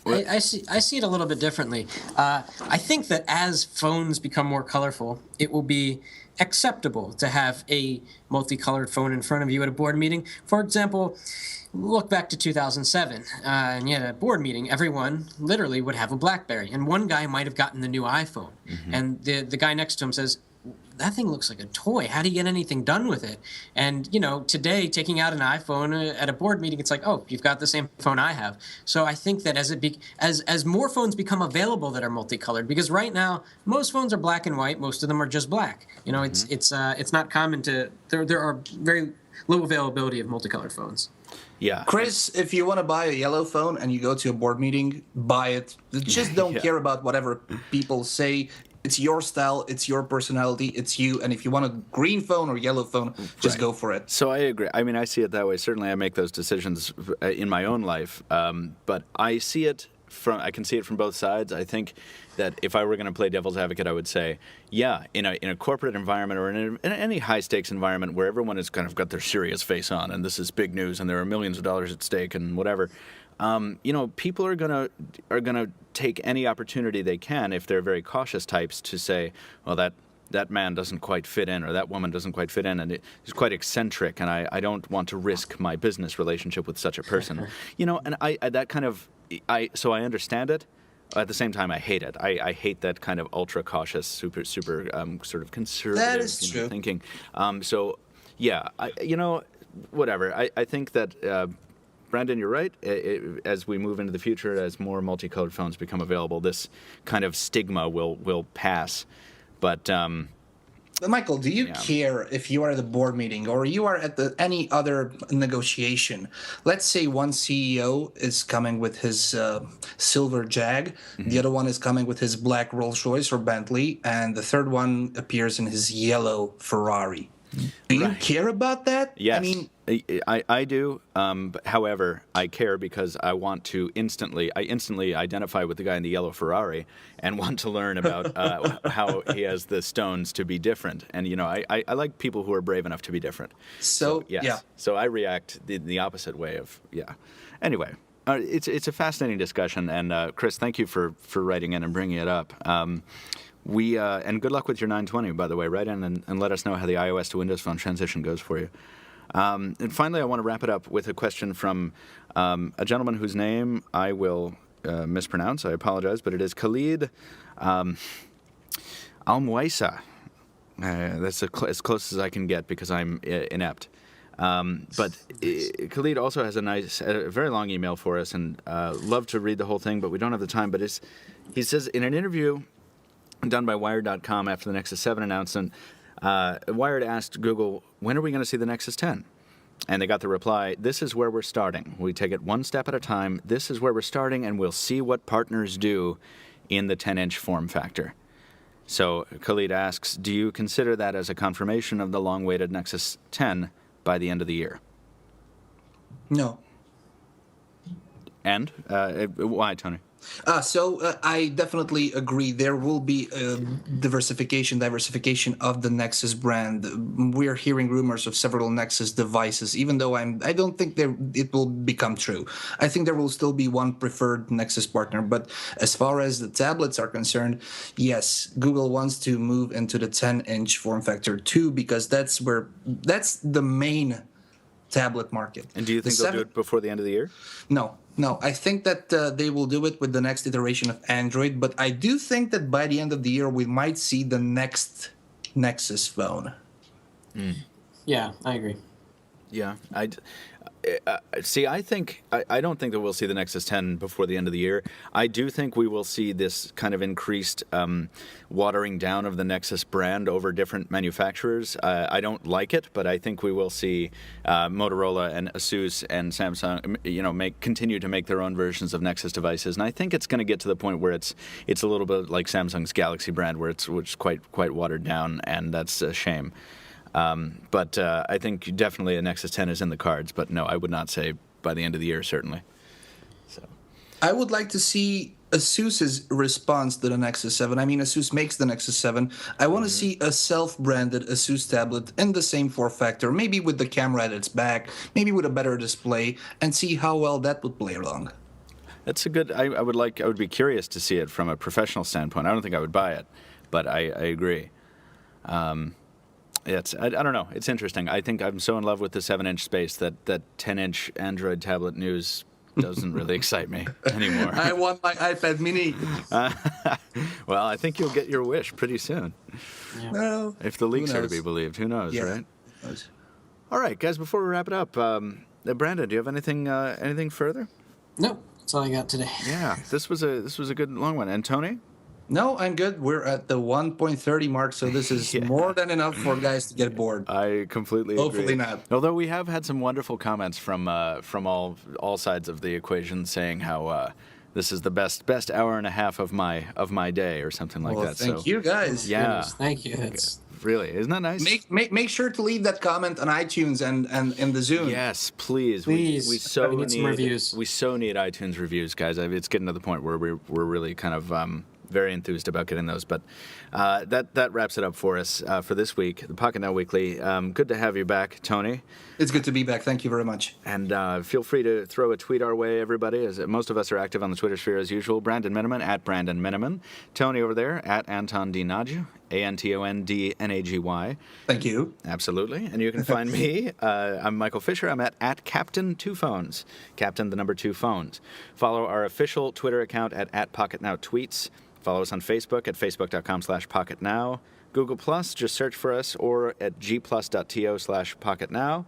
S3: I see it a little bit differently. I think that as phones become more colorful, it will be acceptable to have a multicolored phone in front of you at a board meeting. For example, look back to 2007, and you had a board meeting. Everyone literally would have a BlackBerry, and one guy might have gotten the new iPhone, and the guy next to him says, that thing looks like a toy. How do you get anything done with it? And, today, taking out an iPhone at a board meeting, it's like, oh, you've got the same phone I have. So I think that as more phones become available that are multicolored, because right now, most phones are black and white. Most of them are just black. It's not common there are very low availability of multicolored phones.
S2: Yeah.
S4: Chris, if you want to buy a yellow phone and you go to a board meeting, buy it. Just don't care about whatever people say. It's your style, it's your personality, it's you. And if you want a green phone or yellow phone, just go for it.
S2: So I agree. I mean, I see it that way. Certainly, I make those decisions in my own life. But I can see it from both sides. I think that if I were going to play devil's advocate, I would say, yeah, in a corporate environment or in any high stakes environment where everyone has kind of got their serious face on and this is big news and there are millions of dollars at stake and whatever, people are gonna take any opportunity they can if they're very cautious types to say, well, that man doesn't quite fit in or that woman doesn't quite fit in and it's quite eccentric and I don't want to risk my business relationship with such a person. And so I understand it. At the same time, I hate it. I hate that kind of ultra cautious, super sort of conservative
S4: That is true.
S2: Thinking. Whatever. I think that Brandon, you're right. As we move into the future, as more multicolored phones become available, this kind of stigma will pass. But
S4: Michael, do you care if you are at a board meeting or you are at any other negotiation? Let's say one CEO is coming with his silver Jag, the other one is coming with his black Rolls-Royce or Bentley, and the third one appears in his yellow Ferrari. Do you care about that?
S2: Yes.
S4: I mean,
S2: I do. However, I care because I want to instantly identify with the guy in the yellow Ferrari and want to learn about how he has the stones to be different. And, I like people who are brave enough to be different. Yes.
S4: Yeah.
S2: So I react the opposite way of, yeah. Anyway, it's a fascinating discussion. And, Chris, thank you for writing in and bringing it up. And good luck with your 920, by the way. Write in and let us know how the iOS to Windows Phone transition goes for you. And finally, I want to wrap it up with a question from a gentleman whose name I will mispronounce. I apologize, but it is Khalid Almwaisa. That's as close as I can get because I'm inept. But Khalid also has a very long email for us, and love to read the whole thing, but we don't have the time. But he says, in an interview done by Wired.com after the Nexus 7 announcement, Wired asked Google, when are we going to see the Nexus 10? And they got the reply, this is where we're starting. We take it one step at a time. This is where we're starting, and we'll see what partners do in the 10-inch form factor. So Khalid asks, do you consider that as a confirmation of the long-awaited Nexus 10 by the end of the year?
S4: no.
S2: And why, Tony?
S4: I definitely agree. There will be diversification of the Nexus brand. We're hearing rumors of several Nexus devices, even though I don't think it will become true. I think there will still be one preferred Nexus partner. But as far as the tablets are concerned, yes, Google wants to move into the 10-inch form factor too, because that's the main tablet market.
S2: And do you think they'll do it before the end of the year?
S4: No, I think that they will do it with the next iteration of Android, but I do think that by the end of the year, we might see the next Nexus phone.
S3: Yeah, I agree.
S2: Yeah, I don't think that we'll see the Nexus 10 before the end of the year. I do think we will see this kind of increased watering down of the Nexus brand over different manufacturers. I don't like it, but I think we will see Motorola and Asus and Samsung, continue to make their own versions of Nexus devices. And I think it's going to get to the point where it's a little bit like Samsung's Galaxy brand, where it's quite watered down, and that's a shame. But I think definitely a Nexus 10 is in the cards, but no, I would not say by the end of the year, certainly. So,
S4: I would like to see Asus's response to the Nexus 7. I mean, Asus makes the Nexus 7. I want to see a self-branded Asus tablet in the same form factor, maybe with the camera at its back, maybe with a better display, and see how well that would play along.
S2: That's a good. I would be curious to see it from a professional standpoint. I don't think I would buy it, but I agree. I don't know. It's interesting. I think I'm so in love with the 7-inch space that 10-inch Android tablet news doesn't really excite me anymore.
S4: I want my iPad mini.
S2: Well, I think you'll get your wish pretty soon.
S3: Yeah.
S4: Well,
S2: If the leaks
S4: who
S2: are to
S4: knows?
S2: be believed, who knows,
S4: Yeah.
S2: right? All right, guys, before we wrap it up, Brandon, do you have anything further?
S3: Nope, that's all I got today.
S2: Yeah, this was a good long one. And Tony?
S4: No, I'm good. We're at the 1.30 mark, so this is more than enough for guys to get bored.
S2: I completely agree.
S4: Hopefully not.
S2: Although we have had some wonderful comments from all sides of the equation saying how this is the best hour and a half of my day or something like
S4: Well,
S2: that.
S4: thank
S2: So
S4: you guys.
S2: yeah,
S3: Goodness, thank you. That's
S2: really, isn't that nice?
S4: Make sure to leave that comment on iTunes and in the Zoom.
S2: Yes, please.
S3: Please.
S2: We so
S3: We need some reviews.
S2: We so need iTunes reviews, guys. It's getting to the point where we're really kind of very enthused about getting those. But that wraps it up for us for this week, the Pocket Now Weekly. Good to have you back, Tony.
S4: It's good to be back. Thank you very much.
S2: And feel free to throw a tweet our way, everybody, as most of us are active on the Twitter sphere as usual. Brandon Miniman, at Brandon Miniman. Tony over there, at Anton D. Nagy, ANTONDNAGY.
S4: Thank you.
S2: Absolutely. And you can find me. I'm Michael Fisher. I'm at Captain Two Phones. Captain, the number 2 phones. Follow our official Twitter account at Pocketnow Tweets. Follow us on Facebook at facebook.com/PocketNow. Google Plus, just search for us, or at gplus.to/PocketNow.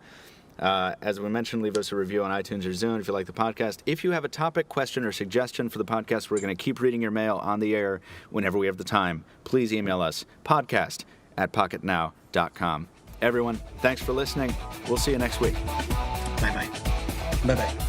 S2: As we mentioned, leave us a review on iTunes or Zune if you like the podcast. If you have a topic, question, or suggestion for the podcast, we're going to keep reading your mail on the air whenever we have the time. Please email us, podcast@pocketnow.com. Everyone, thanks for listening. We'll see you next week.
S3: bye-bye.
S4: Bye-bye.